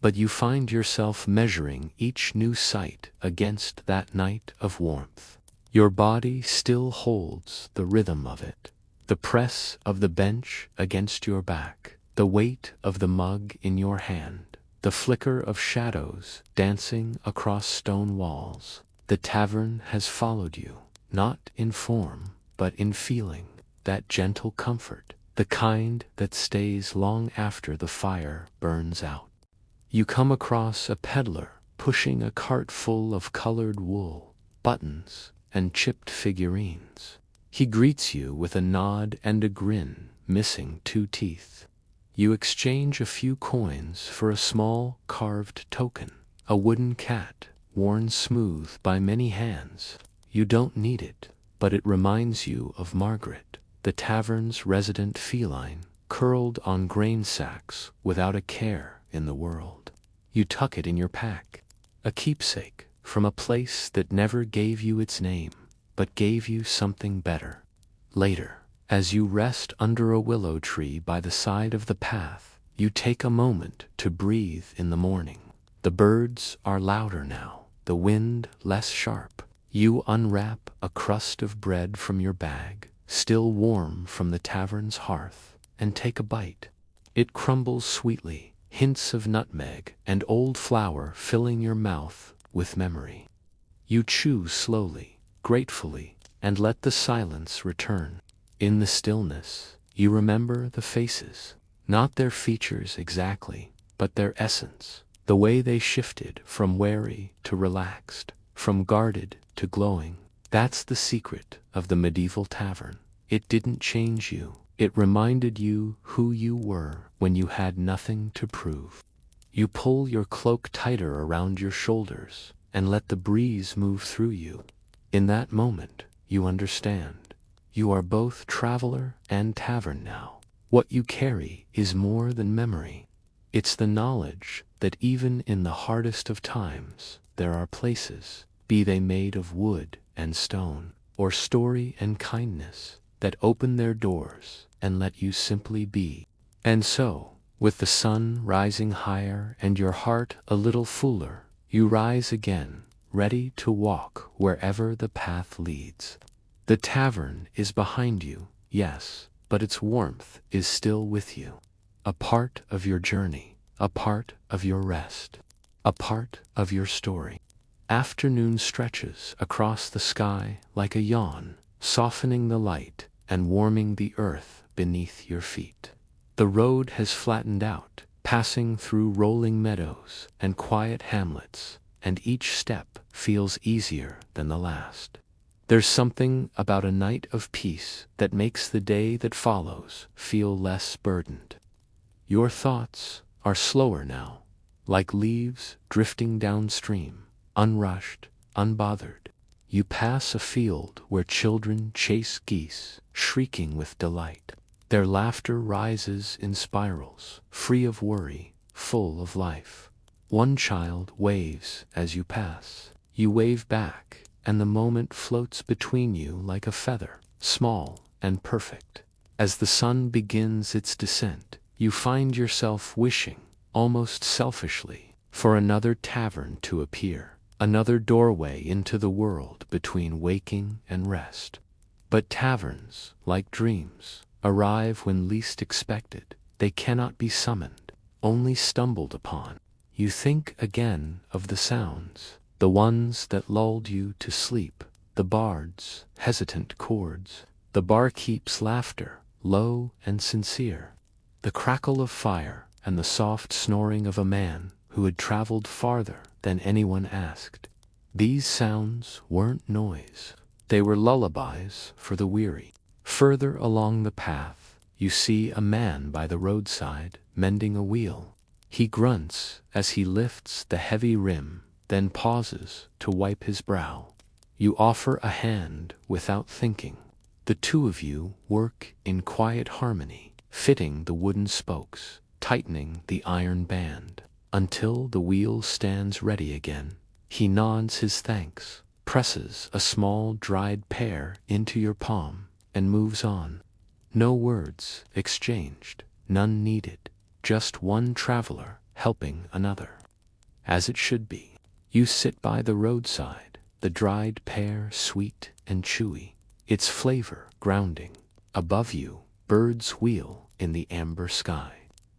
But you find yourself measuring each new sight against that night of warmth. Your body still holds the rhythm of it, the press of the bench against your back, the weight of the mug in your hand, the flicker of shadows dancing across stone walls. The tavern has followed you, not in form, but in feeling, that gentle comfort, the kind that stays long after the fire burns out. You come across a peddler pushing a cart full of colored wool, buttons, and chipped figurines. He greets you with a nod and a grin, missing 2 teeth. You exchange a few coins for a small carved token, a wooden cat, worn smooth by many hands. You don't need it, but it reminds you of Margaret, the tavern's resident feline, curled on grain sacks without a care in the world. You tuck it in your pack, a keepsake from a place that never gave you its name, but gave you something better. Later, as you rest under a willow tree by the side of the path, you take a moment to breathe in the morning. The birds are louder now, the wind less sharp. You unwrap a crust of bread from your bag, still warm from the tavern's hearth, and take a bite. It crumbles sweetly, hints of nutmeg and old flour filling your mouth with memory. You chew slowly, gratefully, and let the silence return. In the stillness, you remember the faces, not their features exactly, but their essence, the way they shifted from wary to relaxed, from guarded to glowing. That's the secret of the medieval tavern. It didn't change you. It reminded you who you were when you had nothing to prove. You pull your cloak tighter around your shoulders and let the breeze move through you. In that moment, you understand. You are both traveler and tavern now. What you carry is more than memory. It's the knowledge that even in the hardest of times, there are places, be they made of wood and stone, or story and kindness, that open their doors and let you simply be. And so, with the sun rising higher and your heart a little fuller, you rise again, ready to walk wherever the path leads. The tavern is behind you, yes, but its warmth is still with you. A part of your journey, a part of your rest, a part of your story. Afternoon stretches across the sky like a yawn, softening the light and warming the earth beneath your feet. The road has flattened out, passing through rolling meadows and quiet hamlets, and each step feels easier than the last. There's something about a night of peace that makes the day that follows feel less burdened. Your thoughts are slower now, like leaves drifting downstream, unrushed, unbothered. You pass a field where children chase geese, shrieking with delight. Their laughter rises in spirals, free of worry, full of life. One child waves as you pass. You wave back, and the moment floats between you like a feather, small and perfect. As the sun begins its descent, you find yourself wishing, almost selfishly, for another tavern to appear, another doorway into the world between waking and rest. But taverns, like dreams, arrive when least expected. They cannot be summoned, only stumbled upon. You think again of the sounds, the ones that lulled you to sleep, the bard's hesitant chords, the barkeep's laughter, low and sincere, the crackle of fire and the soft snoring of a man who had traveled farther than anyone asked. These sounds weren't noise. They were lullabies for the weary. Further along the path, you see a man by the roadside, mending a wheel. He grunts as he lifts the heavy rim, then pauses to wipe his brow. You offer a hand without thinking. The two of you work in quiet harmony, fitting the wooden spokes, tightening the iron band, until the wheel stands ready again. He nods his thanks, presses a small dried pear into your palm, and moves on. No words exchanged, none needed, just one traveler helping another. As it should be. You sit by the roadside, the dried pear sweet and chewy, its flavor grounding. Above you, birds wheel in the amber sky.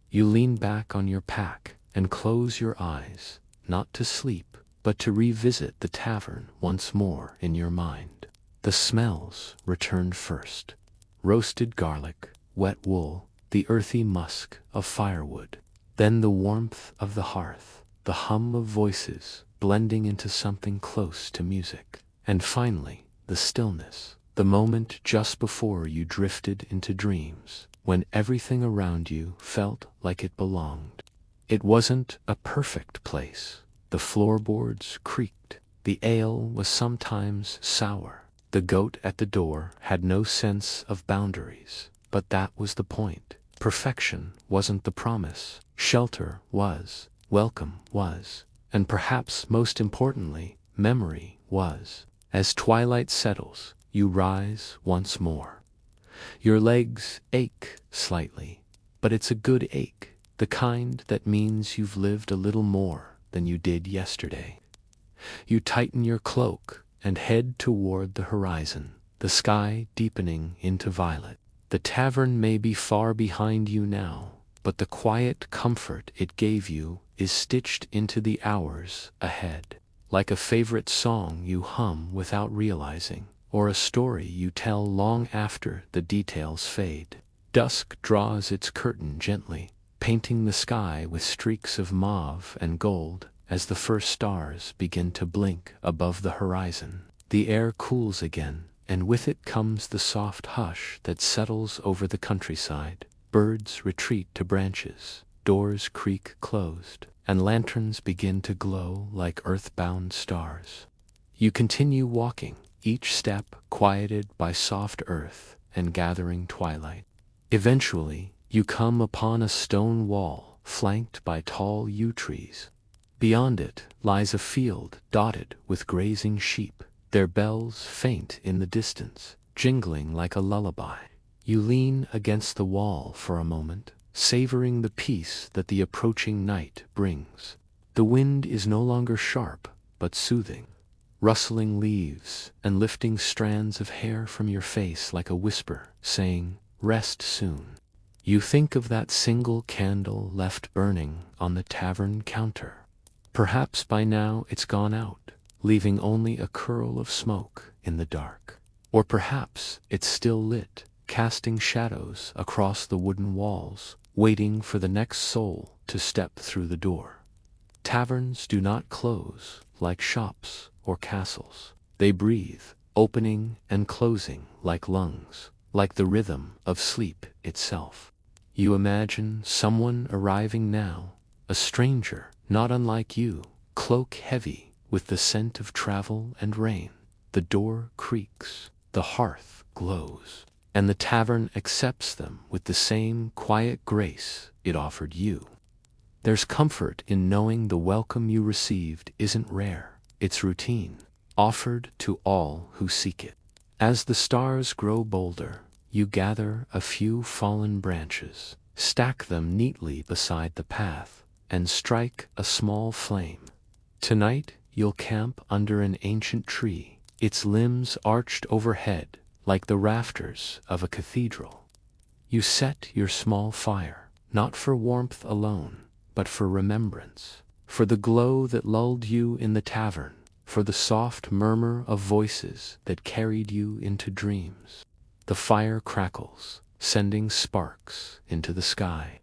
You lean back on your pack and close your eyes, not to sleep, but to revisit the tavern once more in your mind. The smells returned first. Roasted garlic, wet wool, the earthy musk of firewood. Then the warmth of the hearth, the hum of voices blending into something close to music. And finally, the stillness, the moment just before you drifted into dreams, when everything around you felt like it belonged. It wasn't a perfect place. The floorboards creaked. The ale was sometimes sour. The goat at the door had no sense of boundaries. But that was the point. Perfection wasn't the promise. Shelter was. Welcome was. And perhaps most importantly, memory was. As twilight settles, you rise once more. Your legs ache slightly, but it's a good ache, the kind that means you've lived a little more than you did yesterday. You tighten your cloak and head toward the horizon, the sky deepening into violet. The tavern may be far behind you now, but the quiet comfort it gave you is stitched into the hours ahead, like a favorite song you hum without realizing, or a story you tell long after the details fade. Dusk draws its curtain gently, painting the sky with streaks of mauve and gold as the first stars begin to blink above the horizon. The air cools again, and with it comes the soft hush that settles over the countryside. Birds retreat to branches, doors creak closed, and lanterns begin to glow like earthbound stars. You continue walking, each step quieted by soft earth and gathering twilight. Eventually, you come upon a stone wall flanked by tall yew trees. Beyond it lies a field dotted with grazing sheep, their bells faint in the distance, jingling like a lullaby. You lean against the wall for a moment, savoring the peace that the approaching night brings. The wind is no longer sharp, but soothing, rustling leaves and lifting strands of hair from your face like a whisper, saying, "Rest soon." You think of that single candle left burning on the tavern counter. Perhaps by now it's gone out, leaving only a curl of smoke in the dark. Or perhaps it's still lit, casting shadows across the wooden walls, waiting for the next soul to step through the door. Taverns do not close like shops or castles. They breathe, opening and closing like lungs, like the rhythm of sleep itself. You imagine someone arriving now, a stranger, not unlike you, cloak heavy with the scent of travel and rain. The door creaks, the hearth glows, and the tavern accepts them with the same quiet grace it offered you. There's comfort in knowing the welcome you received isn't rare, it's routine, offered to all who seek it. As the stars grow bolder, you gather a few fallen branches, stack them neatly beside the path, and strike a small flame. Tonight you'll camp under an ancient tree, its limbs arched overhead like the rafters of a cathedral. You set your small fire, not for warmth alone, but for remembrance, for the glow that lulled you in the tavern, for the soft murmur of voices that carried you into dreams. The fire crackles, sending sparks into the sky.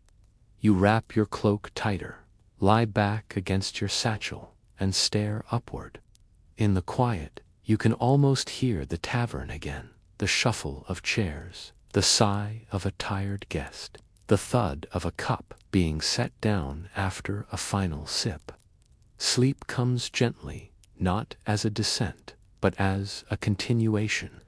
You wrap your cloak tighter, lie back against your satchel, and stare upward. In the quiet, you can almost hear the tavern again, the shuffle of chairs, the sigh of a tired guest, the thud of a cup being set down after a final sip. Sleep comes gently, not as a descent, but as a continuation.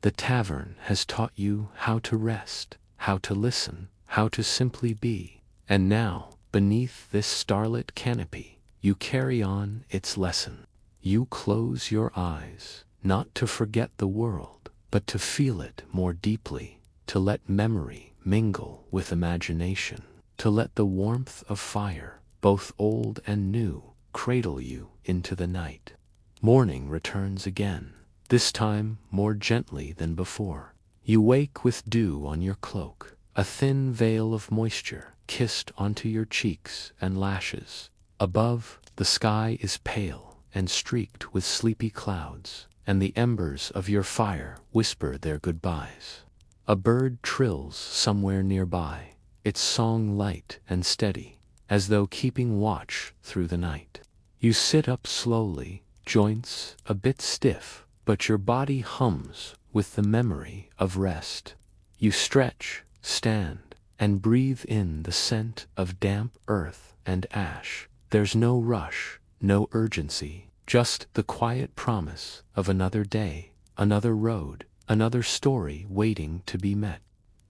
The tavern has taught you how to rest, how to listen, how to simply be, and now, beneath this starlit canopy, you carry on its lesson. You close your eyes, not to forget the world, but to feel it more deeply, to let memory mingle with imagination, to let the warmth of fire, both old and new, cradle you into the night. Morning returns again, this time more gently than before. You wake with dew on your cloak, a thin veil of moisture kissed onto your cheeks and lashes. Above, the sky is pale and streaked with sleepy clouds, and the embers of your fire whisper their goodbyes. A bird trills somewhere nearby, its song light and steady, as though keeping watch through the night. You sit up slowly, joints a bit stiff, but your body hums with the memory of rest. You stretch, stand, and breathe in the scent of damp earth and ash. There's no rush, no urgency, just the quiet promise of another day, another road, another story waiting to be met.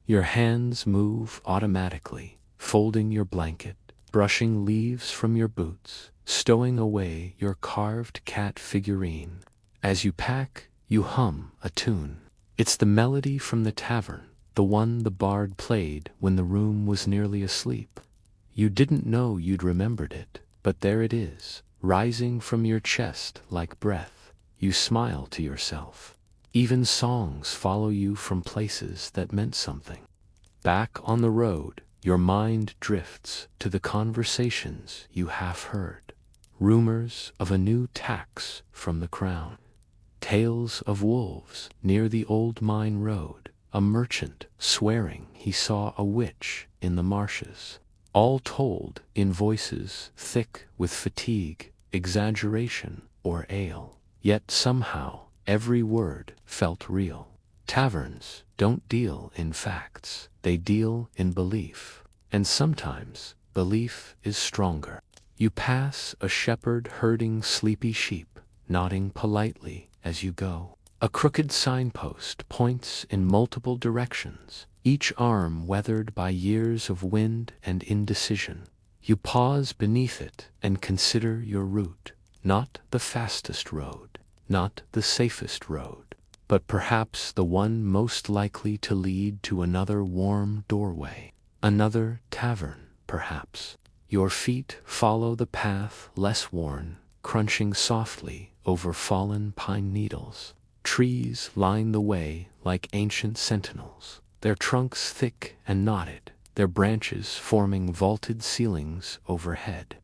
Your hands move automatically, folding your blanket, brushing leaves from your boots, stowing away your carved cat figurine. As you pack, you hum a tune. It's the melody from the tavern, the one the bard played when the room was nearly asleep. You didn't know you'd remembered it, but there it is, rising from your chest like breath. You smile to yourself. Even songs follow you from places that meant something. Back on the road, your mind drifts to the conversations you half heard. Rumors of a new tax from the crown. Tales of wolves near the old mine road. A merchant swearing he saw a witch in the marshes. All told in voices thick with fatigue, exaggeration, or ale. Yet somehow, every word felt real. Taverns don't deal in facts, they deal in belief. And sometimes, belief is stronger. You pass a shepherd herding sleepy sheep, nodding politely as you go. A crooked signpost points in multiple directions, each arm weathered by years of wind and indecision. You pause beneath it and consider your route. Not the fastest road, not the safest road, but perhaps the one most likely to lead to another warm doorway. Another tavern, perhaps. Your feet follow the path less worn, crunching softly over fallen pine needles. Trees line the way like ancient sentinels, their trunks thick and knotted, their branches forming vaulted ceilings overhead.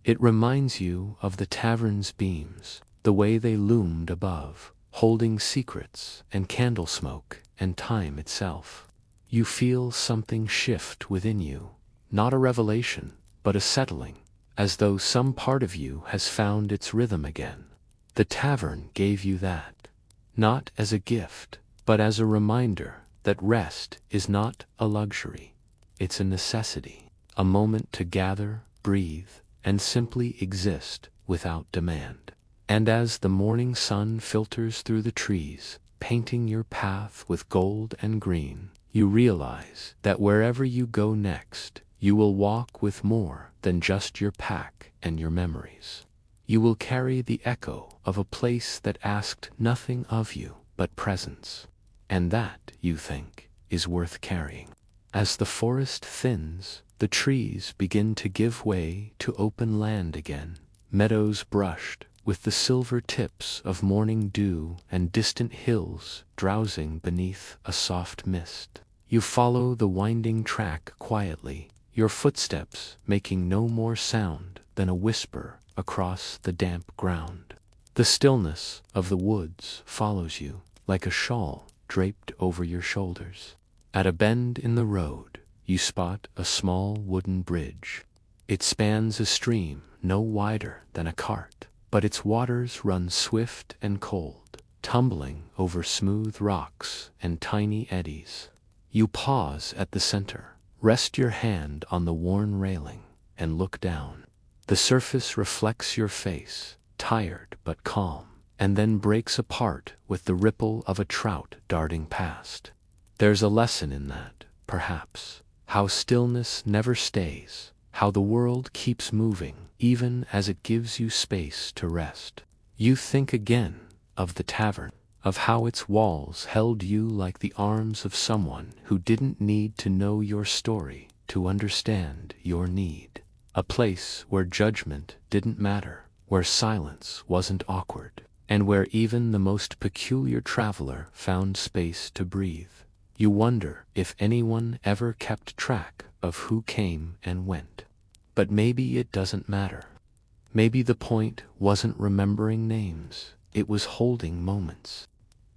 It reminds you of the tavern's beams, the way they loomed above, holding secrets and candle smoke and time itself. You feel something shift within you, not a revelation, but a settling, as though some part of you has found its rhythm again. The tavern gave you that. Not as a gift, but as a reminder that rest is not a luxury. It's a necessity, a moment to gather, breathe, and simply exist without demand. And as the morning sun filters through the trees, painting your path with gold and green, you realize that wherever you go next, you will walk with more than just your pack and your memories. You will carry the echo of a place that asked nothing of you but presence. And that, you think, is worth carrying. As the forest thins, the trees begin to give way to open land again, meadows brushed with the silver tips of morning dew and distant hills drowsing beneath a soft mist. You follow the winding track quietly, your footsteps making no more sound than a whisper across the damp ground. The stillness of the woods follows you, like a shawl draped over your shoulders. At a bend in the road, you spot a small wooden bridge. It spans a stream no wider than a cart, but its waters run swift and cold, tumbling over smooth rocks and tiny eddies. You pause at the center, rest your hand on the worn railing, and look down. The surface reflects your face, tired but calm, and then breaks apart with the ripple of a trout darting past. There's a lesson in that, perhaps, how stillness never stays, how the world keeps moving even as it gives you space to rest. You think again of the tavern, of how its walls held you like the arms of someone who didn't need to know your story to understand your need. A place where judgment didn't matter, where silence wasn't awkward, and where even the most peculiar traveler found space to breathe. You wonder if anyone ever kept track of who came and went. But maybe it doesn't matter. Maybe the point wasn't remembering names, it was holding moments.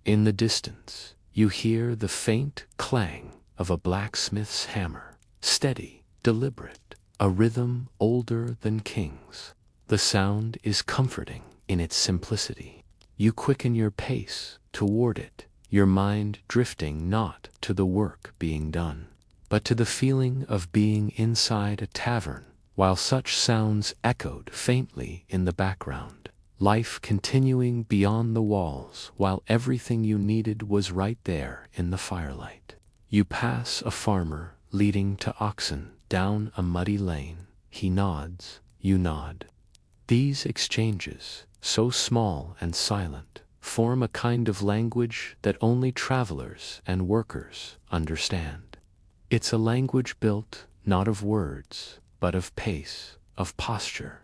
In the distance, you hear the faint clang of a blacksmith's hammer, steady, deliberate, a rhythm older than kings. The sound is comforting in its simplicity. You quicken your pace toward it, your mind drifting not to the work being done, but to the feeling of being inside a tavern, while such sounds echoed faintly in the background. Life continuing beyond the walls while everything you needed was right there in the firelight. You pass a farmer leading to oxen down a muddy lane. He nods, you nod. These exchanges, so small and silent, form a kind of language that only travelers and workers understand. It's a language built not of words, but of pace, of posture,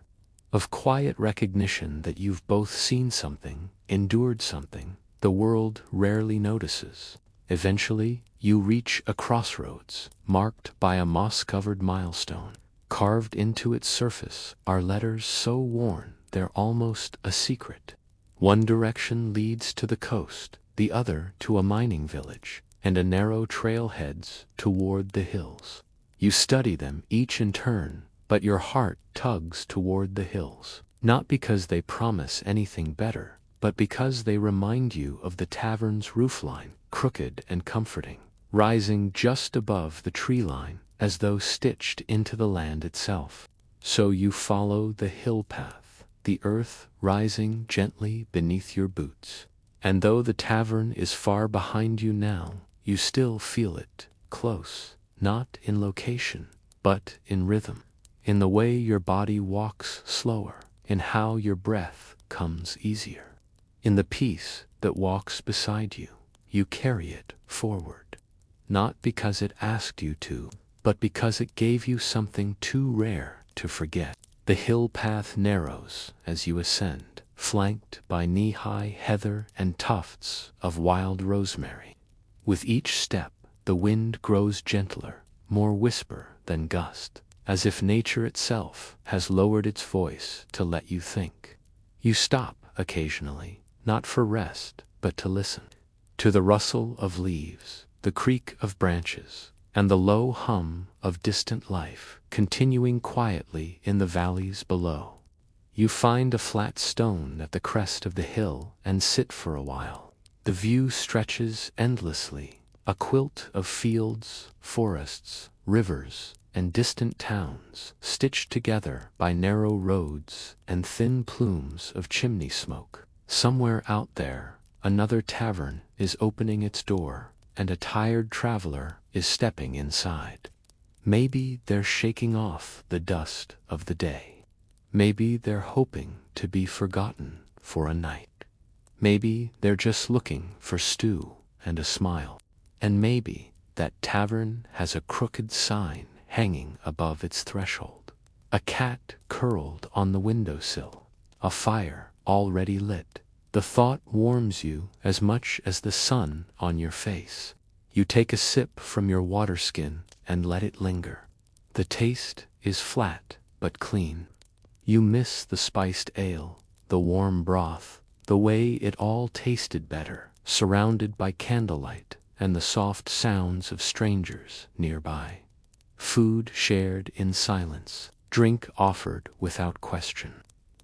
of quiet recognition that you've both seen something, endured something, the world rarely notices. Eventually, you reach a crossroads, marked by a moss-covered milestone. Carved into its surface are letters so worn they're almost a secret. One direction leads to the coast, the other to a mining village, and a narrow trail heads toward the hills. You study them each in turn, but your heart tugs toward the hills, not because they promise anything better, but because they remind you of the tavern's roofline, crooked and comforting, rising just above the tree line, as though stitched into the land itself. So you follow the hill path, the earth rising gently beneath your boots. And though the tavern is far behind you now, you still feel it, close, not in location, but in rhythm, in the way your body walks slower, in how your breath comes easier, in the peace that walks beside you. You carry it forward, not because it asked you to, but because it gave you something too rare to forget. The hill path narrows as you ascend, flanked by knee-high heather and tufts of wild rosemary. With each step, the wind grows gentler, more whisper than gust, as if nature itself has lowered its voice to let you think. You stop occasionally, not for rest, but to listen. To the rustle of leaves, the creak of branches, and the low hum of distant life, continuing quietly in the valleys below. You find a flat stone at the crest of the hill and sit for a while. The view stretches endlessly, a quilt of fields, forests, rivers, and distant towns, stitched together by narrow roads and thin plumes of chimney smoke. Somewhere out there, another tavern is opening its door, and a tired traveler is stepping inside. Maybe they're shaking off the dust of the day. Maybe they're hoping to be forgotten for a night. Maybe they're just looking for stew and a smile. And maybe that tavern has a crooked sign hanging above its threshold. A cat curled on the windowsill. A fire already lit. The thought warms you as much as the sun on your face. You take a sip from your water skin and let it linger. The taste is flat but clean. You miss the spiced ale, the warm broth, the way it all tasted better, surrounded by candlelight and the soft sounds of strangers nearby. Food shared in silence, drink offered without question.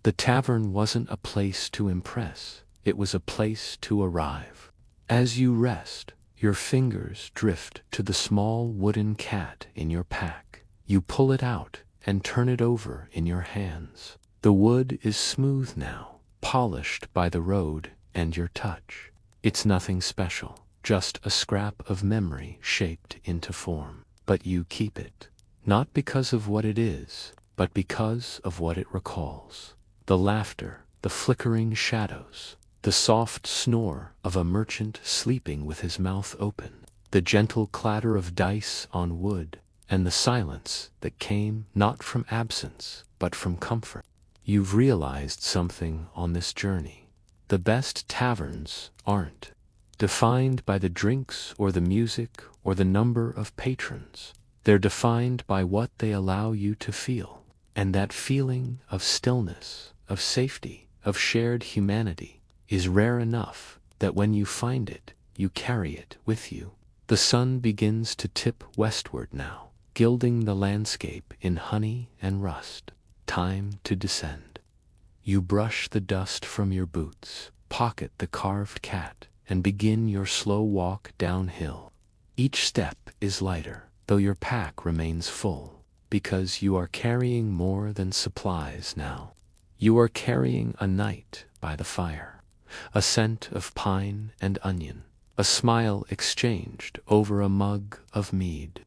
The tavern wasn't a place to impress, it was a place to arrive. As you rest, Your fingers drift to the small wooden cat in your pack. You pull it out and turn it over in your hands. The wood is smooth now, polished by the road and your touch. It's nothing special, just a scrap of memory shaped into form. But you keep it, not because of what it is, but because of what it recalls. The laughter, the flickering shadows, the soft snore of a merchant sleeping with his mouth open, the gentle clatter of dice on wood, and the silence that came not from absence, but from comfort. You've realized something on this journey. The best taverns aren't defined by the drinks or the music or the number of patrons. They're defined by what they allow you to feel. And that feeling of stillness, of safety, of shared humanity is rare enough that when you find it, you carry it with you. The sun begins to tip westward now, gilding the landscape in honey and rust. Time to descend. You brush the dust from your boots, pocket the carved cat, and begin your slow walk downhill. Each step is lighter, though your pack remains full, because you are carrying more than supplies now. You are carrying a night by the fire, a scent of pine and onion, a smile exchanged over a mug of mead.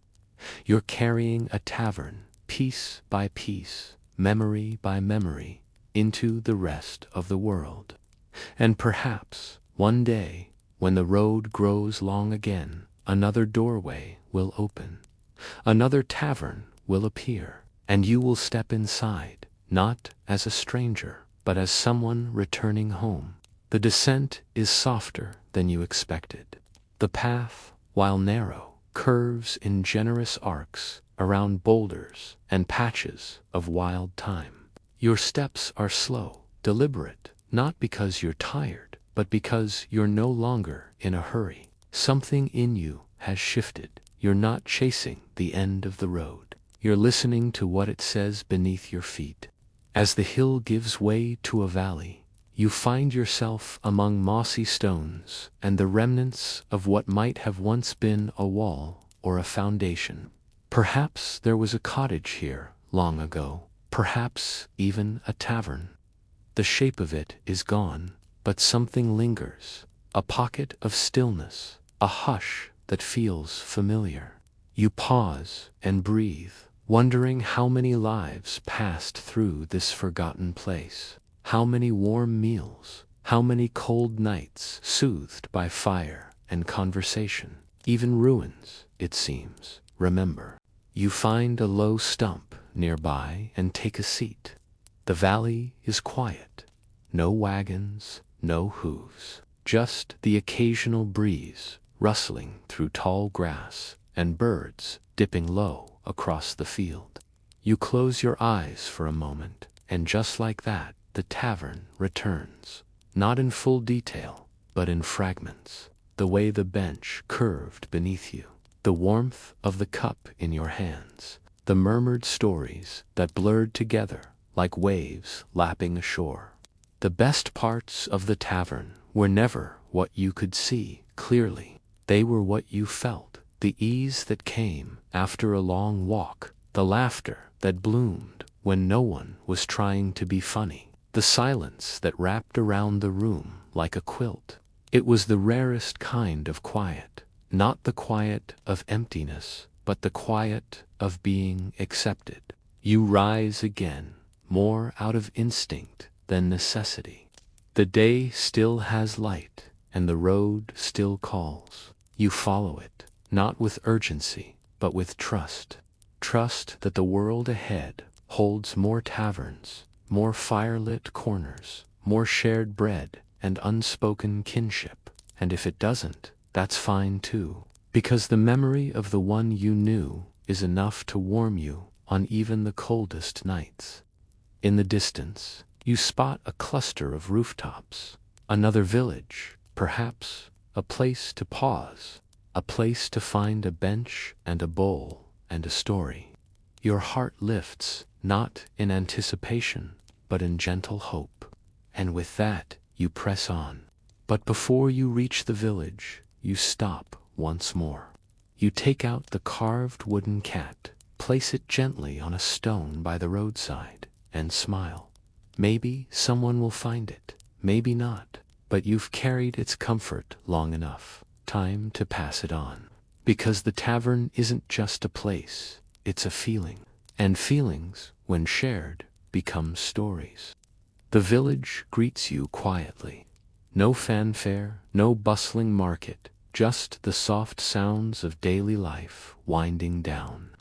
You're carrying a tavern, piece by piece, memory by memory, into the rest of the world. And perhaps, one day, when the road grows long again, another doorway will open, another tavern will appear, and you will step inside, not as a stranger, but as someone returning home. The descent is softer than you expected. The path, while narrow, curves in generous arcs around boulders and patches of wild thyme. Your steps are slow, deliberate, not because you're tired, but because you're no longer in a hurry. Something in you has shifted. You're not chasing the end of the road. You're listening to what it says beneath your feet. As the hill gives way to a valley, you find yourself among mossy stones and the remnants of what might have once been a wall or a foundation. Perhaps there was a cottage here long ago, perhaps even a tavern. The shape of it is gone, but something lingers, a pocket of stillness, a hush that feels familiar. You pause and breathe, wondering how many lives passed through this forgotten place, how many warm meals, how many cold nights soothed by fire and conversation. Even ruins, it seems, remember. You find a low stump nearby and take a seat. The valley is quiet. No wagons, no hooves, just the occasional breeze rustling through tall grass and birds dipping low across the field. You close your eyes for a moment, and just like that, the tavern returns, not in full detail, but in fragments. The way the bench curved beneath you, the warmth of the cup in your hands, the murmured stories that blurred together like waves lapping ashore. The best parts of the tavern were never what you could see clearly. They were what you felt, the ease that came after a long walk, the laughter that bloomed when no one was trying to be funny, the silence that wrapped around the room like a quilt. It was the rarest kind of quiet, not the quiet of emptiness, but the quiet of being accepted. You rise again, more out of instinct than necessity. The day still has light, and the road still calls. You follow it, not with urgency, but with trust. Trust that the world ahead holds more taverns, more firelit corners, more shared bread and unspoken kinship. And if it doesn't, that's fine too, because the memory of the one you knew is enough to warm you on even the coldest nights. In the distance, you spot a cluster of rooftops, another village, perhaps a place to pause, a place to find a bench and a bowl and a story. Your heart lifts, not in anticipation, but in gentle hope. And with that, you press on. But before you reach the village, you stop once more. You take out the carved wooden cat, place it gently on a stone by the roadside, and smile. Maybe someone will find it, maybe not, but you've carried its comfort long enough. Time to pass it on. Because the tavern isn't just a place, it's a feeling. And feelings, when shared, become stories. The village greets you quietly. No fanfare, no bustling market, just the soft sounds of daily life winding down.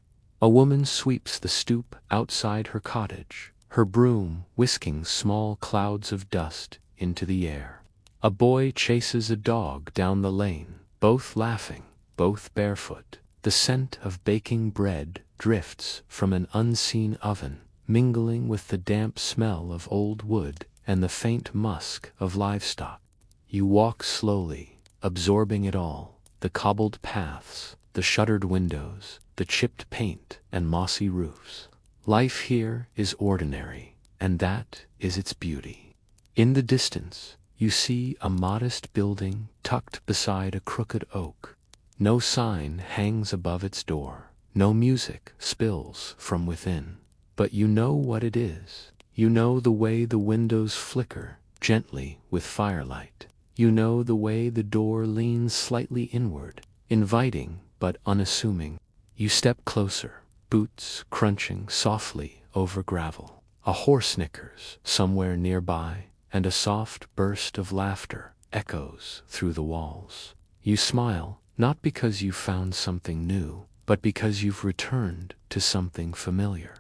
A woman sweeps the stoop outside her cottage, her broom whisking small clouds of dust into the air. A boy chases a dog down the lane, both laughing, both barefoot. The scent of baking bread drifts from an unseen oven, mingling with the damp smell of old wood and the faint musk of livestock. You walk slowly, absorbing it all, the cobbled paths, the shuttered windows, the chipped paint and mossy roofs. Life here is ordinary, and that is its beauty. In the distance, you see a modest building tucked beside a crooked oak. No sign hangs above its door, no music spills from within. But you know what it is. You know the way the windows flicker gently with firelight. You know the way the door leans slightly inward, inviting but unassuming. You step closer, boots crunching softly over gravel. A horse snickers somewhere nearby, and a soft burst of laughter echoes through the walls. You smile, not because you've found something new, but because you've returned to something familiar.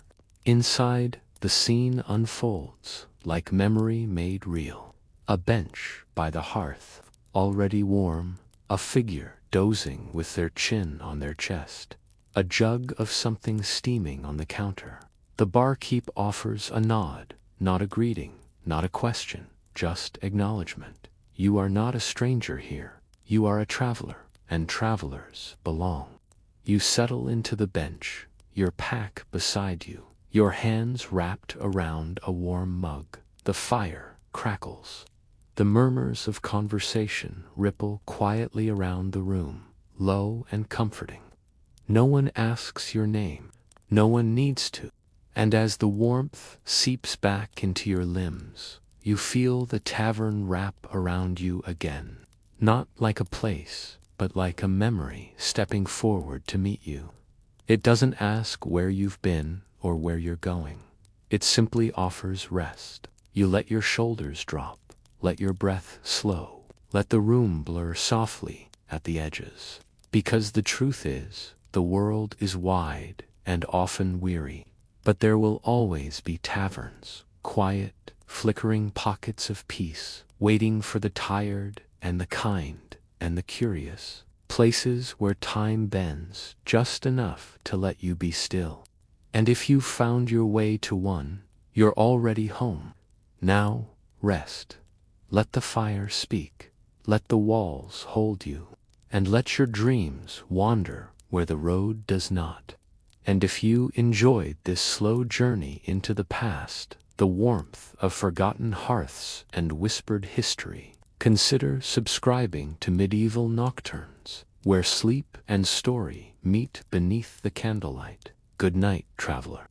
Inside, the scene unfolds like memory made real. A bench by the hearth, already warm, a figure dozing with their chin on their chest, a jug of something steaming on the counter. The barkeep offers a nod, not a greeting, not a question, just acknowledgement. You are not a stranger here. You are a traveler, and travelers belong. You settle into the bench, your pack beside you, your hands wrapped around a warm mug. The fire crackles. The murmurs of conversation ripple quietly around the room, low and comforting. No one asks your name. No one needs to. And as the warmth seeps back into your limbs, you feel the tavern wrap around you again. Not like a place, but like a memory stepping forward to meet you. It doesn't ask where you've been or where you're going. It simply offers rest. You let your shoulders drop, let your breath slow, let the room blur softly at the edges. Because the truth is, the world is wide and often weary, but there will always be taverns, quiet, flickering pockets of peace, waiting for the tired and the kind and the curious, places where time bends just enough to let you be still. And if you've found your way to one, you're already home. Now, rest. Let the fire speak. Let the walls hold you. And let your dreams wander where the road does not. And if you enjoyed this slow journey into the past, the warmth of forgotten hearths and whispered history, consider subscribing to Medieval Nocturnes, where sleep and story meet beneath the candlelight. Good night, traveler.